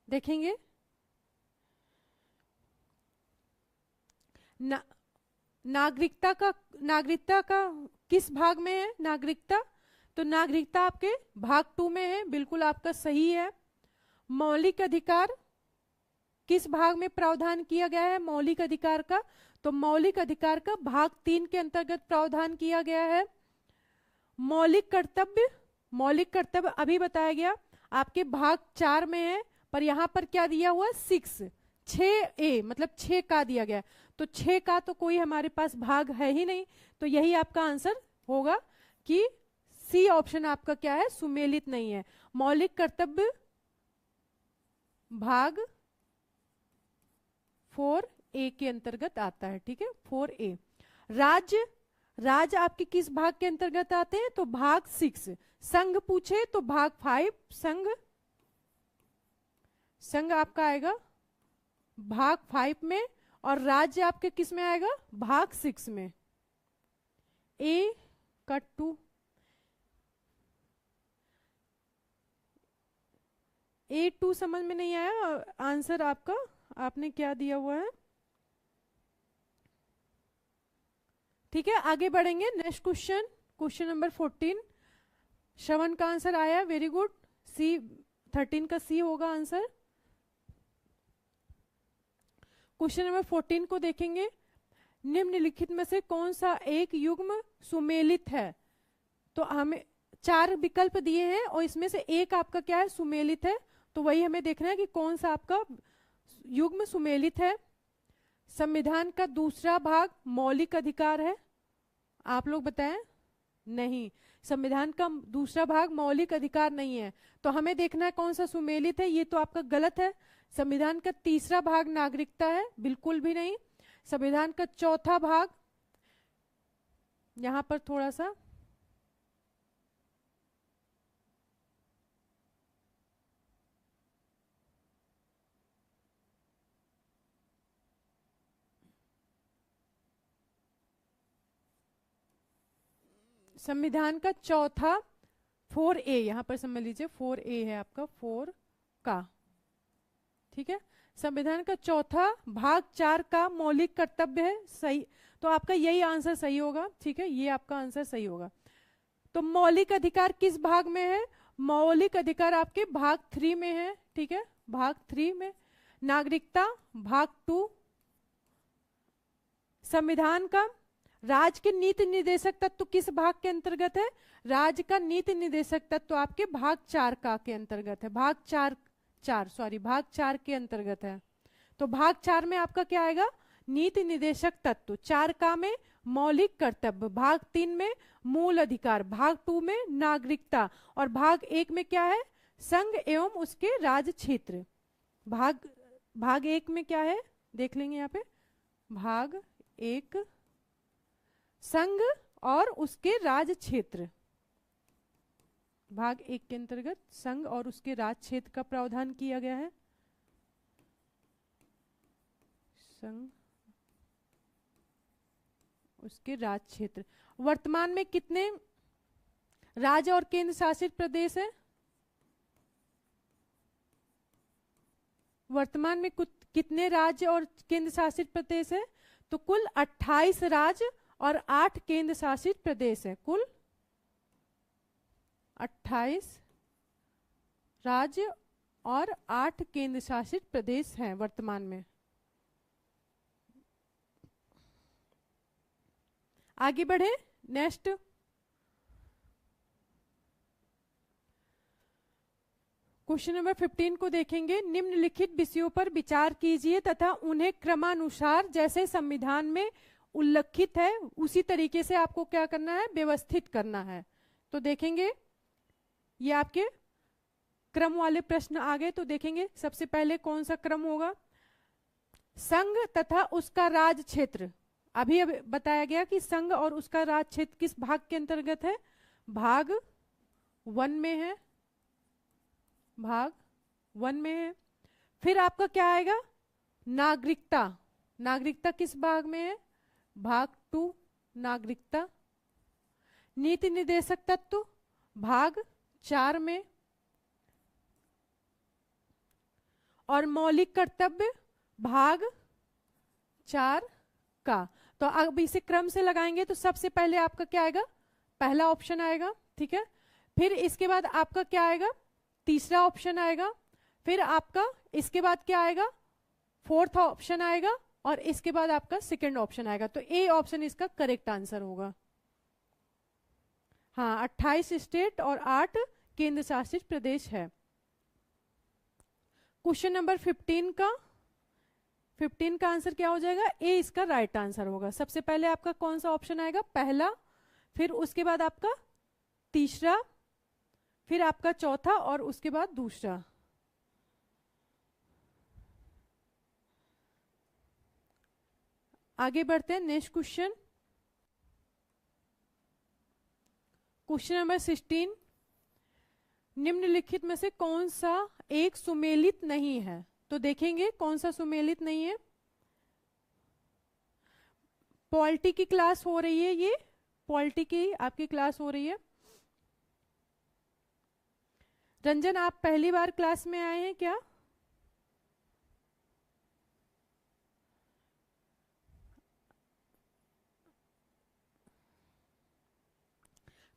देखेंगे नागरिकता का किस भाग में है? नागरिकता, तो नागरिकता आपके भाग 2 में है, बिल्कुल आपका सही है। मौलिक अधिकार किस भाग में प्रावधान किया गया है मौलिक अधिकार का? तो मौलिक अधिकार का भाग 3 के अंतर्गत प्रावधान किया गया है। मौलिक कर्तव्य अभी बताया गया आपके भाग 4 में है, पर यहां पर क्या दिया हुआ? 6A, मतलब 6 का दिया गया, तो 6 का तो कोई हमारे पास भाग है ही नहीं, तो यही आपका आंसर होगा कि सी ऑप्शन आपका क्या है? सुमेलित नहीं है। मौलिक कर्तव्य भाग 4A के अंतर्गत आता है, ठीक है, 4A। राज्य आपके किस भाग के अंतर्गत आते हैं? तो भाग 6। संघ पूछे तो भाग 5, संघ आपका आएगा भाग 5 में, और राज्य आपके किस में आएगा? भाग 6 में। A का 2, A2 समझ में नहीं आया आंसर आपका, आपने क्या दिया हुआ है? ठीक है, आगे बढ़ेंगे। नेक्स्ट क्वेश्चन, क्वेश्चन नंबर 14, श्रवण का आंसर आया, वेरी गुड। सी, 13 का सी होगा आंसर। क्वेश्चन नंबर 14 को देखेंगे, निम्नलिखित में से कौन सा एक युग्म सुमेलित है? तो हमें 4 विकल्प दिए हैं और इसमें से एक आपका क्या है? सुमेलित है, तो वही हमें देखना है कि कौन सा आपका युग्म सुमेलित है। संविधान का दूसरा भाग मौलिक अधिकार है, आप लोग बताएं। नहीं, संविधान का दूसरा भाग मौलिक अधिकार नहीं है, तो हमें देखना है कौन सा सुमेलित है। ये तो आपका गलत है। संविधान का तीसरा भाग नागरिकता है, बिल्कुल भी नहीं। संविधान का चौथा भाग, यहां पर थोड़ा सा संविधान का चौथा 4A, यहां पर समझ लीजिए 4A है आपका, 4 का, ठीक है। संविधान का चौथा भाग 4 का मौलिक कर्तव्य है, सही, तो आपका यही आंसर सही होगा, ठीक है, ये आपका आंसर सही होगा। तो मौलिक अधिकार किस भाग में है? मौलिक अधिकार आपके भाग 3 में है, ठीक है, भाग 3 में। नागरिकता भाग 2। संविधान का राज्य के नीति निर्देशक तत्व किस भाग के अंतर्गत है? राज्य का नीति निर्देशक तत्व आपके भाग 4 का के अंतर्गत है, भाग 4 के अंतर्गत है। तो भाग 4 में आपका क्या आएगा? नीति निर्देशक तत्व। 4 का में मौलिक कर्तव्य, भाग 3 में मूल अधिकार, भाग 2 में नागरिकता, और भाग 1 में क्या है? संघ एवं उसके राज्य क्षेत्र। भाग 1 में क्या है देख लेंगे यहाँ पे। भाग 1 संघ और उसके राज्य क्षेत्र, भाग 1 के अंतर्गत संघ और उसके राज्य क्षेत्र का प्रावधान किया गया है। संघ उसके राज्य क्षेत्र। वर्तमान में कितने राज्य और केंद्र शासित प्रदेश है? वर्तमान में कितने राज्य और केंद्र शासित प्रदेश है? तो कुल 28 राज्य और 8 केंद्र शासित प्रदेश है। कुल 28 राज्य और 8 केंद्र शासित प्रदेश हैं वर्तमान में। आगे बढ़े, नेक्स्ट। क्वेश्चन नंबर 15 को देखेंगे। निम्नलिखित विषयों पर विचार कीजिए तथा उन्हें क्रमानुसार जैसे संविधान में उल्लिखित है उसी तरीके से आपको क्या करना है, व्यवस्थित करना है। तो देखेंगे ये आपके क्रम वाले प्रश्न आ गए। तो देखेंगे सबसे पहले कौन सा क्रम होगा। संघ तथा उसका राज क्षेत्र। अभी बताया गया कि संघ और उसका राज क्षेत्र किस भाग के अंतर्गत है, भाग 1 में है, भाग 1 में है। फिर आपका क्या आएगा, नागरिकता। नागरिकता किस भाग में है, भाग 2 नागरिकता। नीति निर्देशक तत्व भाग 4 में। और मौलिक कर्तव्य भाग 4 का। तो अब इसे क्रम से लगाएंगे तो सबसे पहले आपका क्या आएगा, पहला ऑप्शन आएगा, ठीक है। फिर इसके बाद आपका क्या आएगा, तीसरा ऑप्शन आएगा। फिर आपका इसके बाद क्या आएगा, फोर्थ ऑप्शन आएगा। और इसके बाद आपका सेकंड ऑप्शन आएगा। तो ए ऑप्शन इसका करेक्ट आंसर होगा। हाँ, 28 स्टेट और 8 केंद्र शासित प्रदेश है। क्वेश्चन नंबर 15 का आंसर क्या हो जाएगा, ए इसका राइट आंसर होगा। सबसे पहले आपका कौन सा ऑप्शन आएगा, पहला। फिर उसके बाद आपका तीसरा, फिर आपका चौथा और उसके बाद दूसरा। आगे बढ़ते हैं, नेक्स्ट क्वेश्चन। Question number 16। निम्नलिखित में से कौन सा एक सुमेलित नहीं है। तो देखेंगे कौन सा सुमेलित नहीं है। पॉलिटी की क्लास हो रही है, ये पॉलिटी की आपकी क्लास हो रही है। रंजन, आप पहली बार क्लास में आए हैं क्या?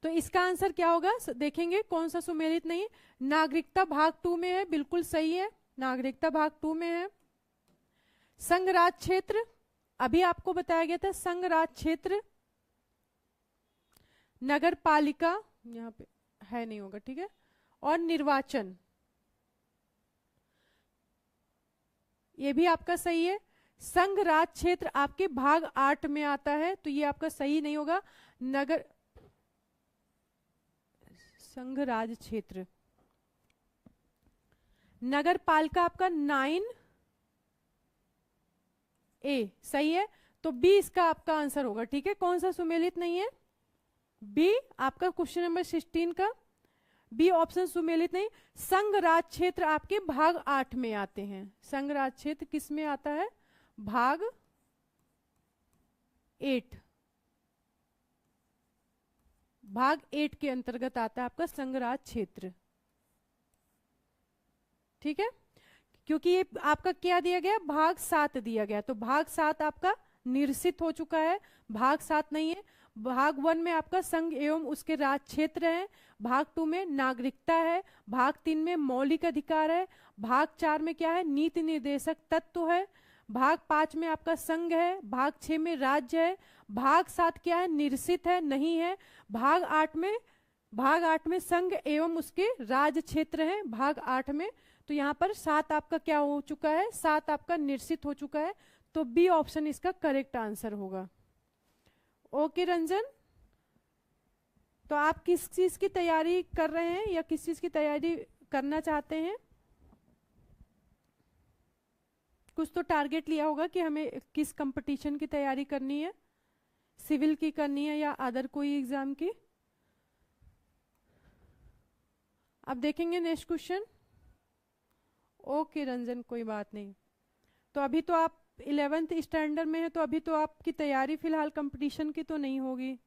तो इसका आंसर क्या होगा, देखेंगे कौन सा सुमेलित नहीं है। नागरिकता भाग 2 में है, बिल्कुल सही है, नागरिकता भाग 2 में है। संघ राज क्षेत्र, अभी आपको बताया गया था, संघ राज क्षेत्र। नगर पालिका यहाँ पे है, नहीं होगा, ठीक है। और निर्वाचन, ये भी आपका सही है। संघ राज क्षेत्र आपके भाग 8 में आता है, तो ये आपका सही नहीं होगा। नगर संघ राज क्षेत्र, नगर पालिका आपका 9A सही है। तो बी इसका आपका आंसर होगा, ठीक है। कौन सा सुमेलित नहीं है, बी आपका क्वेश्चन नंबर 16 का बी ऑप्शन सुमेलित नहीं। संघ राज क्षेत्र आपके भाग 8 में आते हैं। संघ राज क्षेत्र किस में आता है, भाग 8, भाग 8 के अंतर्गत आता है आपका संघ राज क्षेत्र, ठीक है। क्योंकि ये आपका क्या दिया गया, भाग 7 दिया गया, तो भाग 7 आपका निरसित हो चुका है, भाग 7 नहीं है। भाग 1 में आपका संघ एवं उसके राज क्षेत्र है, भाग 2 में नागरिकता है, भाग 3 में मौलिक अधिकार है, भाग 4 में क्या है, नीति निर्देशक तत्व है, भाग 5 में आपका संघ है, भाग 6 में राज्य है, भाग 7 क्या है, निरसित है, नहीं है। भाग 8 में संघ एवं उसके राज क्षेत्र है, भाग 8 में। तो यहाँ पर 7 आपका क्या हो चुका है, 7 आपका निरसित हो चुका है। तो बी ऑप्शन इसका करेक्ट आंसर होगा। ओके रंजन, तो आप किस चीज की तैयारी कर रहे हैं या किस चीज की तैयारी करना चाहते हैं? कुछ तो टारगेट लिया होगा कि हमें किस कंपटीशन की तैयारी करनी है, सिविल की करनी है या अदर कोई एग्जाम की। अब देखेंगे नेक्स्ट क्वेश्चन। ओके रंजन, कोई बात नहीं। तो अभी तो आप 11th स्टैंडर्ड में है, तो अभी तो आपकी तैयारी फिलहाल कंपटीशन की तो नहीं होगी।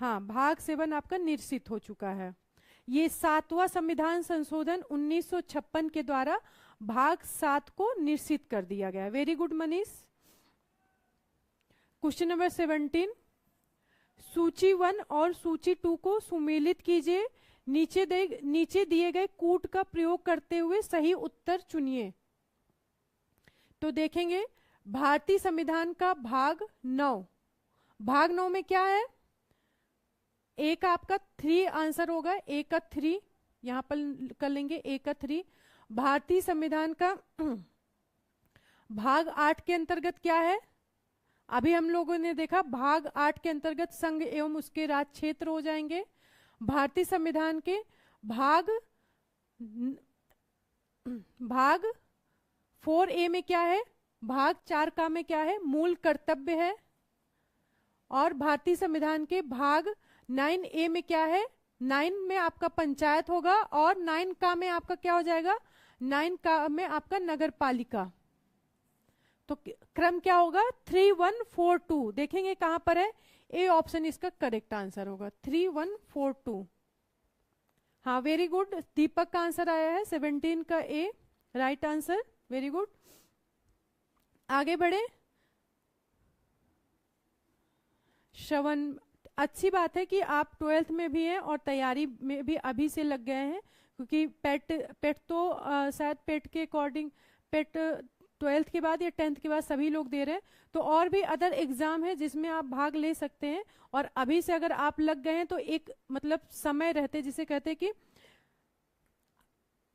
हाँ, भाग 7 आपका निरसित हो चुका है। ये 7वां संविधान संशोधन 1956 के द्वारा भाग 7 को निरसित कर दिया गया है। Very good Manish. Question number 17। सूची 1 और सूची 2 को सुमेलित कीजिए। नीचे दिए गए कूट का प्रयोग करते हुए सही उत्तर चुनिए। तो देखेंगे भारतीय संविधान का भाग 9, भाग 9 में क्या है, ए का आपका 3 आंसर होगा, ए का 3 यहां पर कर लेंगे, ए का 3। भारतीय संविधान का भाग 8 के अंतर्गत क्या है, अभी हम लोगों ने देखा भाग 8 के अंतर्गत संघ एवं उसके राज्य क्षेत्र हो जाएंगे। भारतीय संविधान के भाग 4A में क्या है, भाग 4 का में क्या है, मूल कर्तव्य है। और भारतीय संविधान के भाग 9A में क्या है, 9 में आपका पंचायत होगा और 9 का में आपका क्या हो जाएगा, 9 का में आपका नगर पालिका। तो क्रम क्या होगा, 3142। देखेंगे कहां पर है, ए ऑप्शन इसका करेक्ट आंसर होगा, 3142। हाँ वेरी गुड, दीपक का आंसर आया है 17 का ए राइट आंसर, वेरी गुड। आगे बढ़े, श्रवण, अच्छी बात है कि आप 12th में भी हैं और तैयारी में भी अभी से लग गए हैं, क्योंकि पेट तो शायद पेट के अकॉर्डिंग पेट 12th के बाद या 10th के बाद सभी लोग दे रहे हैं, तो और भी अदर एग्जाम है जिसमें आप भाग ले सकते हैं। और अभी से अगर आप लग गए हैं तो एक मतलब समय रहते, जिसे कहते हैं कि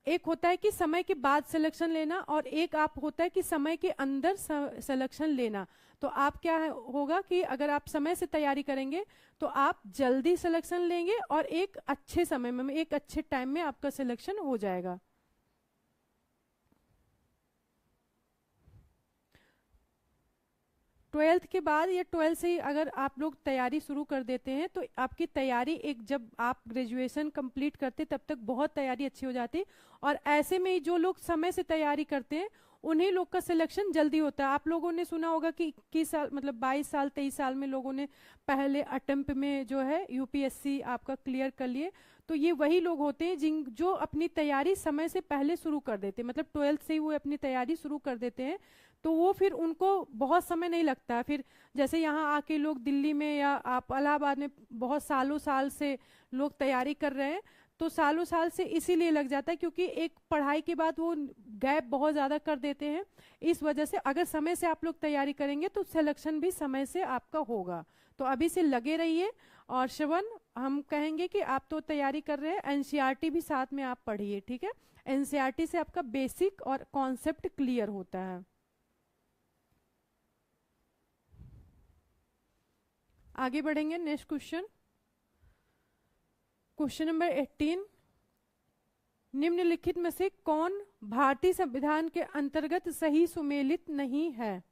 एक होता है कि समय के बाद सिलेक्शन लेना और एक आप होता है कि समय के अंदर सिलेक्शन लेना। तो आप क्या होगा कि अगर आप समय से तैयारी करेंगे तो आप जल्दी सिलेक्शन लेंगे और एक अच्छे समय में, एक अच्छे टाइम में आपका सिलेक्शन हो जाएगा। ट्वेल्थ के बाद या 12th से ही अगर आप लोग तैयारी शुरू कर देते हैं तो आपकी तैयारी एक, जब आप ग्रेजुएशन कंप्लीट करते तब तक बहुत तैयारी अच्छी हो जाती। और ऐसे में जो लोग समय से तैयारी करते हैं उन्हीं लोग का सिलेक्शन जल्दी होता है। आप लोगों ने सुना होगा कि 21 साल मतलब 22 साल 23 साल में लोगों ने पहले अटेम्प्ट में जो है यूपीएससी आपका क्लियर कर लिए। तो ये वही लोग होते हैं जिन जो अपनी तैयारी समय से पहले शुरू कर देते हैं, मतलब 12th से ही वो अपनी तैयारी शुरू कर देते हैं। तो वो फिर उनको बहुत समय नहीं लगता है। फिर जैसे यहाँ आके लोग दिल्ली में या आप इलाहाबाद में बहुत सालों साल से लोग तैयारी कर रहे हैं, तो सालों साल से इसीलिए लग जाता है क्योंकि एक पढ़ाई के बाद वो गैप बहुत ज़्यादा कर देते हैं। इस वजह से अगर समय से आप लोग तैयारी करेंगे तो सिलेक्शन भी समय से आपका होगा। तो अभी से लगे रहिए। और श्रवण, हम कहेंगे कि आप तो तैयारी कर रहे हैं, एनसीईआरटी भी साथ में आप पढ़िए, ठीक है। एनसीईआरटी से आपका बेसिक और कॉन्सेप्ट क्लियर होता है। आगे बढ़ेंगे, नेक्स्ट क्वेश्चन, क्वेश्चन नंबर 18। निम्नलिखित में से कौन भारतीय संविधान के अंतर्गत सही सुमेलित नहीं है?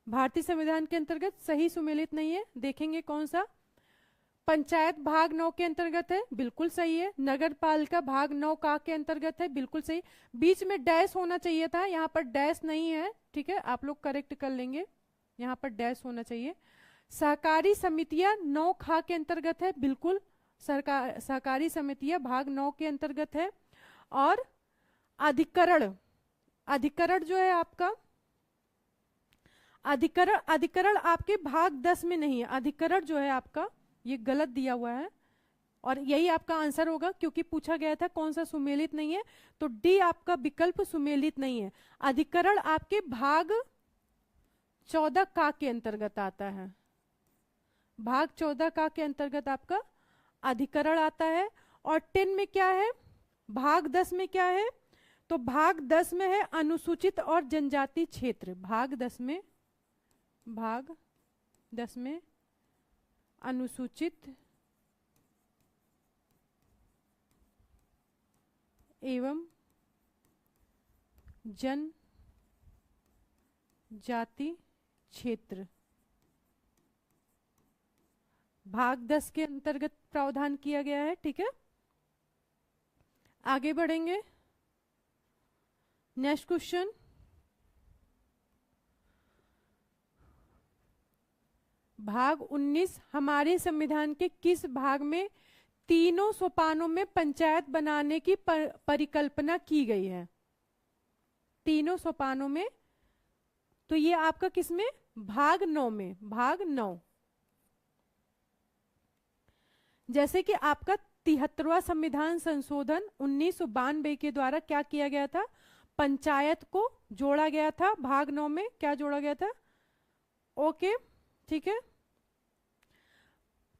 भारतीय संविधान के अंतर्गत सही सुमेलित नहीं है, देखेंगे कौन सा। पंचायत भाग 9 के अंतर्गत है, बिल्कुल सही है। नगर पालिका भाग 9 का के अंतर्गत है, बिल्कुल सही। बीच में डैश होना चाहिए था, यहाँ पर डैश नहीं है, ठीक है, आप लोग करेक्ट कर लेंगे, यहाँ पर डैश होना चाहिए। सहकारी समितियां 9 खा के अंतर्गत है, बिल्कुल सहकारी समितियां भाग 9 के अंतर्गत है। और अधिकरण, अधिकरण जो है आपका अधिकरण आपके भाग 10 में नहीं है। अधिकरण जो है आपका ये गलत दिया हुआ है और यही आपका आंसर होगा, क्योंकि पूछा गया था कौन सा सुमेलित नहीं है, तो डी आपका विकल्प सुमेलित नहीं है। अधिकरण आपके भाग 14 का के अंतर्गत आता है, भाग 14 का के अंतर्गत आपका अधिकरण आता है। और 10 में क्या है, भाग 10 में क्या है, तो भाग 10 में है अनुसूचित और जनजाति क्षेत्र। भाग 10 में अनुसूचित एवं जनजाति क्षेत्र भाग 10 के अंतर्गत प्रावधान किया गया है, ठीक है। आगे बढ़ेंगे, नेक्स्ट क्वेश्चन, भाग 19 हमारे संविधान के किस भाग में तीनों सोपानों में पंचायत बनाने की परिकल्पना की गई है? तीनों सोपानों में, तो ये आपका किसमें, भाग 9 में, भाग 9। जैसे कि आपका 73वां संविधान संशोधन 1992 के द्वारा क्या किया गया था, पंचायत को जोड़ा गया था, भाग 9 में क्या जोड़ा गया था, ओके ठीक है।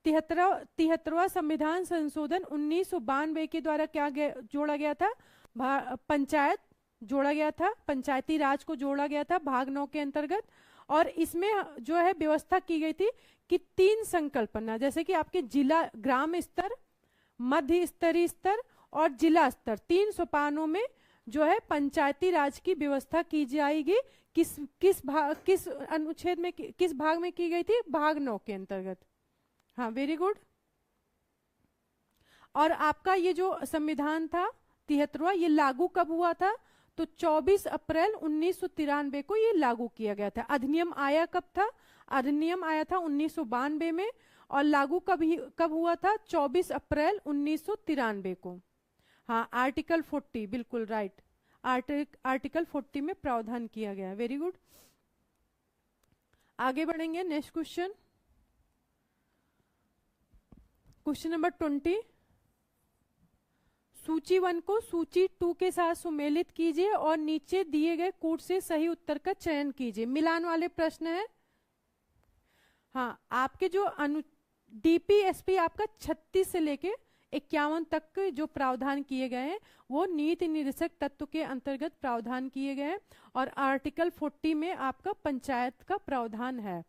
73वां संविधान संशोधन 1992 के द्वारा क्या जोड़ा गया था, पंचायत जोड़ा गया था, पंचायती राज को जोड़ा गया था भाग 9 के अंतर्गत। और इसमें जो है व्यवस्था की गई थी कि 3 संकल्पना, जैसे कि आपके जिला ग्राम स्तर, मध्य स्तरीय स्तर और जिला स्तर, 3 सोपानों में जो है पंचायती राज की व्यवस्था की जाएगी। किस अनुच्छेद में, किस भाग में की गई थी, भाग 9 के अंतर्गत। हाँ वेरी गुड। और आपका ये जो संविधान था 73वां, ये लागू कब हुआ था, तो 24 अप्रैल 1993 को ये लागू किया गया था। अधिनियम आया कब था, अधिनियम आया था 1992 में, और लागू कब हुआ था, 24 अप्रैल 1993 को। हाँ आर्टिकल 40 बिल्कुल राइट, आर्टिकल 40 में प्रावधान किया गया। वेरी गुड, आगे बढ़ेंगे। Next question, question number 20। सूची 1 को सूची 2 के साथ सुमेलित कीजिए और नीचे दिए गए कूट से सही उत्तर का चयन कीजिए। मिलान वाले प्रश्न है। हाँ आपके जो डीपीएसपी आपका 36 से लेके 51 तक के जो प्रावधान किए गए हैं वो नीति निर्देशक तत्व के अंतर्गत प्रावधान किए गए हैं, और आर्टिकल 40 में आपका पंचायत का प्रावधान है।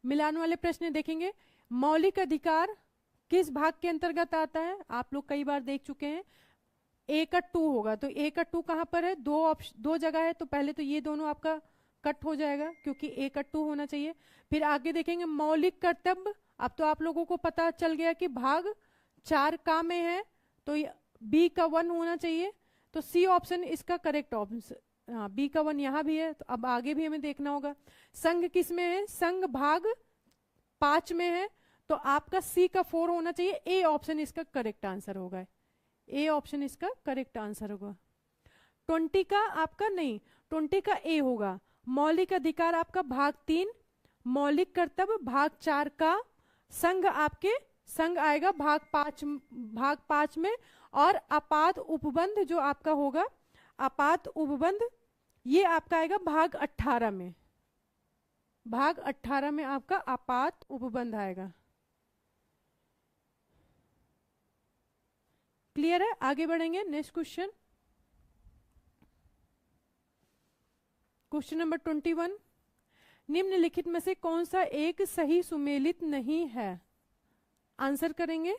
मिलान वाले प्रश्न देखेंगे। मौलिक अधिकार किस भाग के अंतर्गत आता है, आप लोग कई बार देख चुके हैं। ए का 2 होगा, तो ए का 2 कहां पर है, दो जगह है, तो पहले तो ये दोनों आपका कट हो जाएगा क्योंकि ए का 2 होना चाहिए। फिर आगे देखेंगे मौलिक कर्तव्य। अब तो आप लोगों को पता चल गया कि भाग 4 का में है, तो बी का 1 होना चाहिए, तो सी ऑप्शन इसका करेक्ट ऑप्शन। हाँ बी का 1 यहाँ भी है, तो अब आगे भी हमें देखना होगा। संघ किस में है, संघ भाग 5 में है, तो आपका सी का 4 होना चाहिए। ए ऑप्शन इसका करेक्ट आंसर होगा, ए ऑप्शन इसका करेक्ट आंसर होगा। 20 का आपका नहीं, 20 का ए होगा। मौलिक अधिकार आपका भाग 3, मौलिक कर्तव्य भाग 4 का, संघ आपके संघ आएगा भाग 5 में, और आपात उपबंध जो आपका होगा, आपात उपबंध ये आपका आएगा भाग 18 में, भाग 18 में आपका आपात उपबंध आएगा। क्लियर है, आगे बढ़ेंगे। Next question, question number 21। निम्नलिखित में से कौन सा एक सही सुमेलित नहीं है, आंसर करेंगे।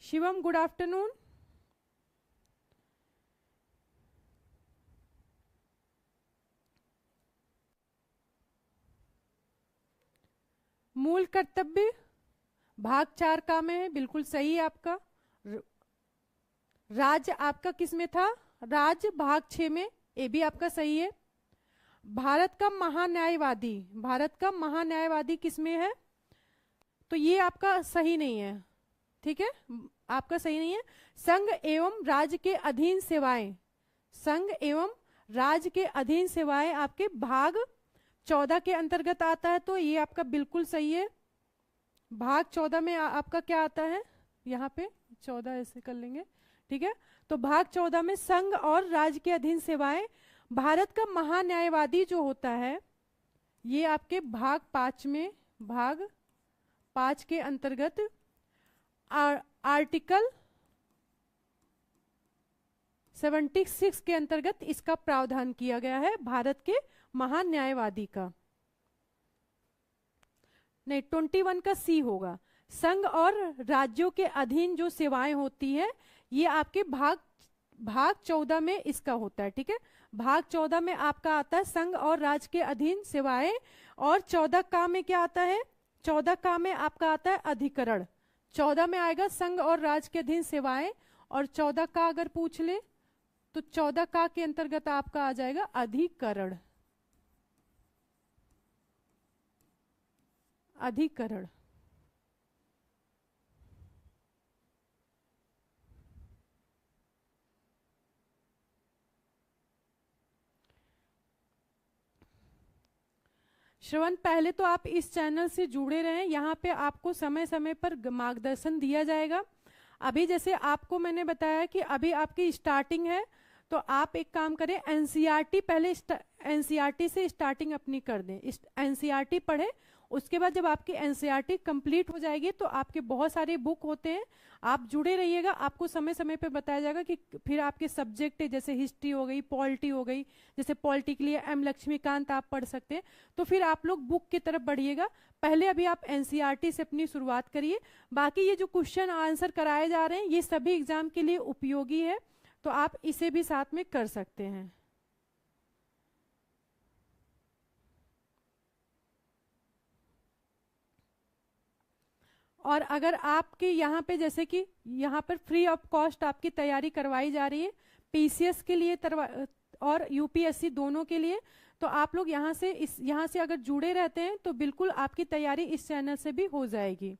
Shivam good afternoon. मूल कर्तव्य भाग 4 का में है, बिल्कुल सही है आपका। राज्य आपका किस में था, राज्य भाग 6 में, ये भी आपका सही है। भारत का महान्यायवादी, भारत का महान्यायवादी किस में है, तो ये आपका सही नहीं है, ठीक है, आपका सही नहीं है। संघ एवं राज्य के अधीन सेवाएं, संघ एवं राज्य के अधीन सेवाएं आपके भाग 14 के अंतर्गत आता है, तो ये आपका बिल्कुल सही है। भाग 14 में आपका क्या आता है, यहाँ पे 14 ऐसे कर लेंगे, ठीक है। तो भाग 14 में संघ और राज्य के अधीन सेवाएं, भारत का महान्यायवादी जो होता है ये आपके भाग 5 में, भाग 5 के अंतर्गत आर्टिकल 76 के अंतर्गत इसका प्रावधान किया गया है, भारत के महान्यायवादी का। नहीं 21 का सी होगा। संघ और राज्यों के अधीन जो सेवाएं होती है ये आपके भाग 14 में इसका होता है, ठीक है। भाग 14 में आपका आता है संघ और राज्य के अधीन सेवाएं, और 14 का में क्या आता है, 14 का में आपका आता है अधिकरण। 14 में आएगा संघ और राज्य के अधीन सेवाएं, और 14 का अगर पूछ ले तो 14 का के अंतर्गत आपका आ जाएगा अधिकरण, अधिकरण। श्रवण, पहले तो आप इस चैनल से जुड़े रहें, यहाँ पे आपको समय समय पर मार्गदर्शन दिया जाएगा। अभी जैसे आपको मैंने बताया कि अभी आपकी स्टार्टिंग है, तो आप एक काम करें, एनसीईआरटी पहले एनसीईआरटी से स्टार्टिंग अपनी कर दें, एनसीईआरटी पढ़े। उसके बाद जब आपकी एनसीईआरटी कंप्लीट हो जाएगी तो आपके बहुत सारे बुक होते हैं, आप जुड़े रहिएगा, आपको समय समय पे बताया जाएगा कि फिर आपके सब्जेक्ट जैसे हिस्ट्री हो गई, पॉलिटी हो गई, जैसे पॉलिटी के लिए एम लक्ष्मीकांत आप पढ़ सकते हैं, तो फिर आप लोग बुक की तरफ बढ़िएगा। पहले अभी आप एनसीईआरटी से अपनी शुरुआत करिए। बाकी ये जो क्वेश्चन आंसर कराए जा रहे हैं ये सभी एग्जाम के लिए उपयोगी है, तो आप इसे भी साथ में कर सकते हैं। और अगर आपके यहाँ पे जैसे कि यहाँ पर फ्री ऑफ कॉस्ट आपकी तैयारी करवाई जा रही है पीसीएस के लिए और यूपीएससी दोनों के लिए, तो आप लोग यहाँ से अगर जुड़े रहते हैं तो बिल्कुल आपकी तैयारी इस चैनल से भी हो जाएगी।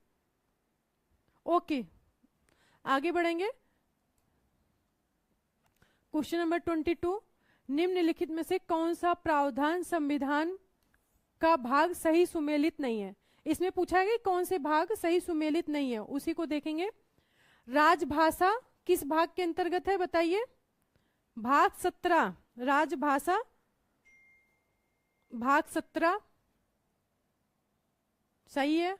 ओके, आगे बढ़ेंगे। क्वेश्चन नंबर 22, निम्नलिखित में से कौन सा प्रावधान संविधान का भाग सही सुमेलित नहीं है? इसमें पूछा है कि कौन से भाग सही सुमेलित नहीं है, उसी को देखेंगे। राजभाषा किस भाग के अंतर्गत है बताइए? भाग 17, राजभाषा भाग 17 सही है।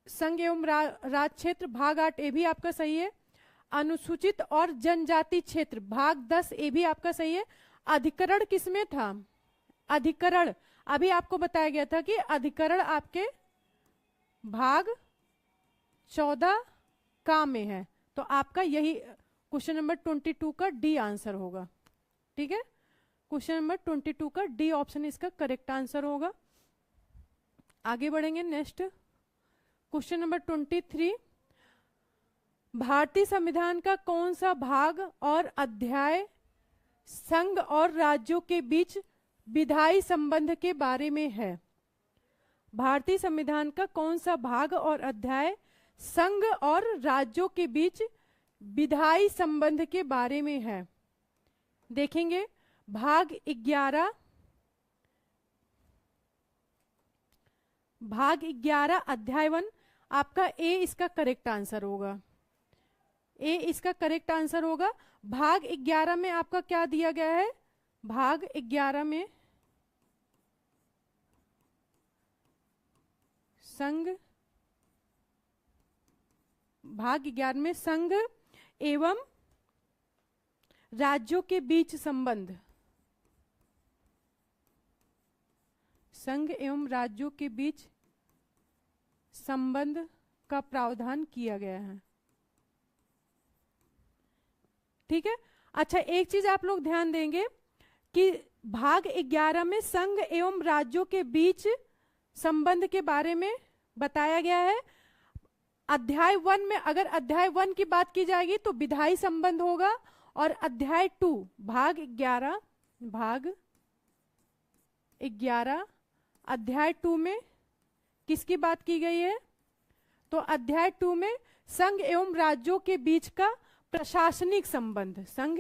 संघ एवं राज क्षेत्र भाग 8 ये भी आपका सही है। अनुसूचित और जनजाति क्षेत्र भाग 10 ये भी आपका सही है। अधिकरण किसमें था? अधिकरण अभी आपको बताया गया था कि अधिकरण आपके भाग 14 का में है, तो आपका यही क्वेश्चन नंबर 22 का डी आंसर होगा। ठीक है, क्वेश्चन नंबर 22 का डी ऑप्शन इसका करेक्ट आंसर होगा। आगे बढ़ेंगे। नेक्स्ट क्वेश्चन नंबर 23, भारतीय संविधान का कौन सा भाग और अध्याय संघ और राज्यों के बीच विधायी संबंध के बारे में है? भारतीय संविधान का कौन सा भाग और अध्याय संघ और राज्यों के बीच विधायी संबंध के बारे में है? देखेंगे भाग 11, भाग 11 अध्याय 1 आपका ए इसका करेक्ट आंसर होगा। ए इसका करेक्ट आंसर होगा। भाग 11 में आपका क्या दिया गया है? भाग 11 में संघ, भाग 11 में संघ एवं राज्यों के बीच संबंध, संघ एवं राज्यों के बीच संबंध का प्रावधान किया गया है। ठीक है। अच्छा, एक चीज आप लोग ध्यान देंगे कि भाग 11 में संघ एवं राज्यों के बीच संबंध के बारे में बताया गया है। अध्याय 1 में अगर अध्याय 1 की बात की जाएगी तो विधायी संबंध होगा, और अध्याय 2 भाग 11 अध्याय 2 में किसकी बात की गई है? तो अध्याय 2 में संघ एवं राज्यों के बीच का प्रशासनिक संबंध, संघ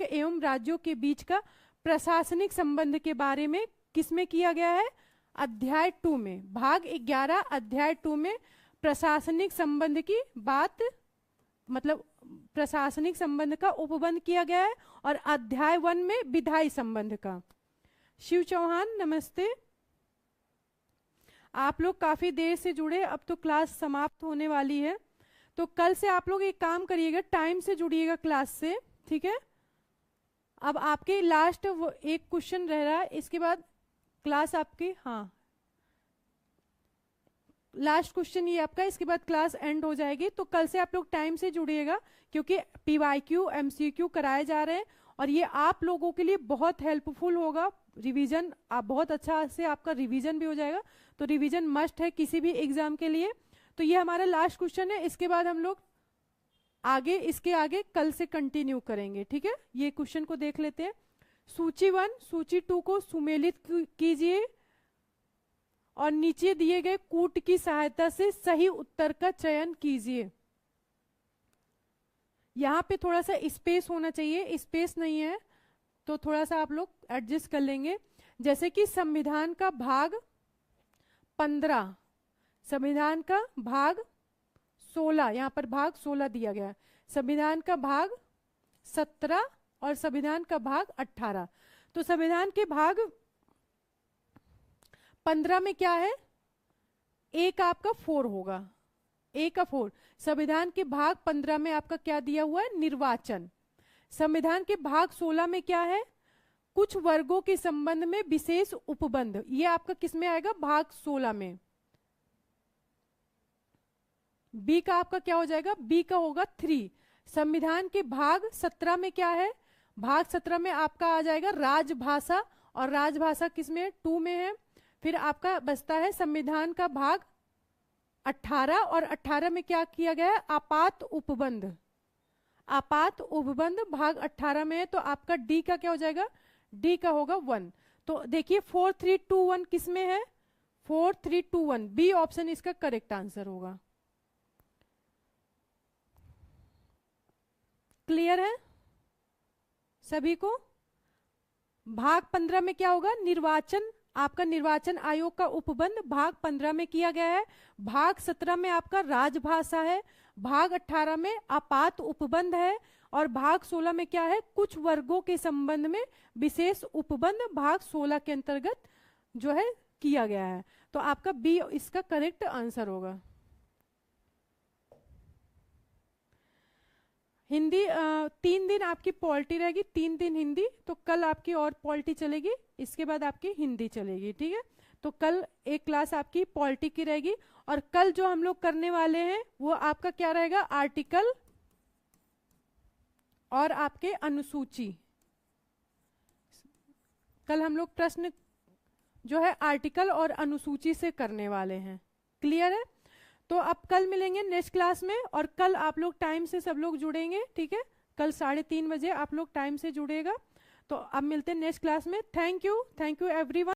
एवं राज्यों के बीच का प्रशासनिक संबंध के बारे में किसमें किया गया है? अध्याय 2 में। भाग 11 अध्याय 2 में प्रशासनिक संबंध की बात, मतलब प्रशासनिक संबंध का उपबंध किया गया है, और अध्याय 1 में विधायी संबंध का। शिव चौहान नमस्ते, आप लोग काफी देर से जुड़े, अब तो क्लास समाप्त होने वाली है, तो कल से आप लोग एक काम करिएगा, टाइम से जुड़िएगा क्लास से। ठीक है, अब आपके लास्ट एक क्वेश्चन रह रहा है, इसके बाद क्लास आपकी, हाँ लास्ट क्वेश्चन ये आपका, इसके बाद क्लास एंड हो जाएगी। तो कल से आप लोग टाइम से जुड़िएगा, क्योंकि पीवाईक्यू एमसीक्यू कराए जा रहे हैं, और ये आप लोगों के लिए बहुत हेल्पफुल होगा। रिवीजन आप बहुत अच्छा से आपका रिवीजन भी हो जाएगा, तो रिवीजन मस्ट है किसी भी एग्जाम के लिए। तो ये हमारा लास्ट क्वेश्चन है, इसके बाद हम लोग आगे इसके आगे कल से कंटिन्यू करेंगे। ठीक है, ये क्वेश्चन को देख लेते हैं। सूची 1 सूची 2 को सुमेलित कीजिए और नीचे दिए गए कूट की सहायता से सही उत्तर का चयन कीजिए। यहाँ पे थोड़ा सा स्पेस होना चाहिए, स्पेस नहीं है तो थोड़ा सा आप लोग एडजस्ट कर लेंगे। जैसे कि संविधान का भाग 15, संविधान का भाग 16, यहाँ पर भाग 16 दिया गया है, संविधान का भाग 17 और संविधान का भाग 18। तो संविधान के भाग 15 में क्या है, ए का आपका 4 होगा, ए का 4। संविधान के भाग 15 में आपका क्या दिया हुआ है, निर्वाचन। संविधान के भाग 16 में क्या है, कुछ वर्गों के संबंध में विशेष उपबंध, ये आपका किस में आएगा, भाग 16 में। बी का आपका क्या हो जाएगा, बी का होगा 3। संविधान के भाग 17 में क्या है, भाग 17 में आपका आ जाएगा राजभाषा, और राजभाषा किस में है, 2 में है। फिर आपका बचता है संविधान का भाग 18, और 18 में क्या किया गया है, आपात उपबंध। आपात उपबंध भाग 18 में है, तो आपका डी का क्या हो जाएगा, डी का होगा 1। तो देखिए 4 3 2 1 किस में है, 4 3 2 1, बी ऑप्शन इसका करेक्ट आंसर होगा। क्लियर है सभी को। भाग 15 में क्या होगा, निर्वाचन, आपका निर्वाचन आयोग का उपबंध भाग 15 में किया गया है। भाग 17 में आपका राजभाषा है, भाग 18 में आपात उपबंध है, और भाग 16 में क्या है, कुछ वर्गों के संबंध में विशेष उपबंध भाग 16 के अंतर्गत जो है किया गया है। तो आपका बी इसका करेक्ट आंसर होगा। हिंदी 3 दिन आपकी पॉलिटी रहेगी, 3 दिन हिंदी, तो कल आपकी और पॉलिटी चलेगी, इसके बाद आपकी हिंदी चलेगी, ठीक है। तो कल एक क्लास आपकी पॉलिटी की रहेगी, और कल जो हम लोग करने वाले हैं वो आपका क्या रहेगा, आर्टिकल और आपके अनुसूची। कल हम लोग प्रश्न जो है आर्टिकल और अनुसूची से करने वाले हैं। क्लियर है। तो अब कल मिलेंगे नेक्स्ट क्लास में, और कल आप लोग टाइम से सब लोग जुड़ेंगे, ठीक है। कल 3:30 बजे आप लोग टाइम से जुड़ेगा। तो अब मिलते हैं नेक्स्ट क्लास में। Thank you everyone.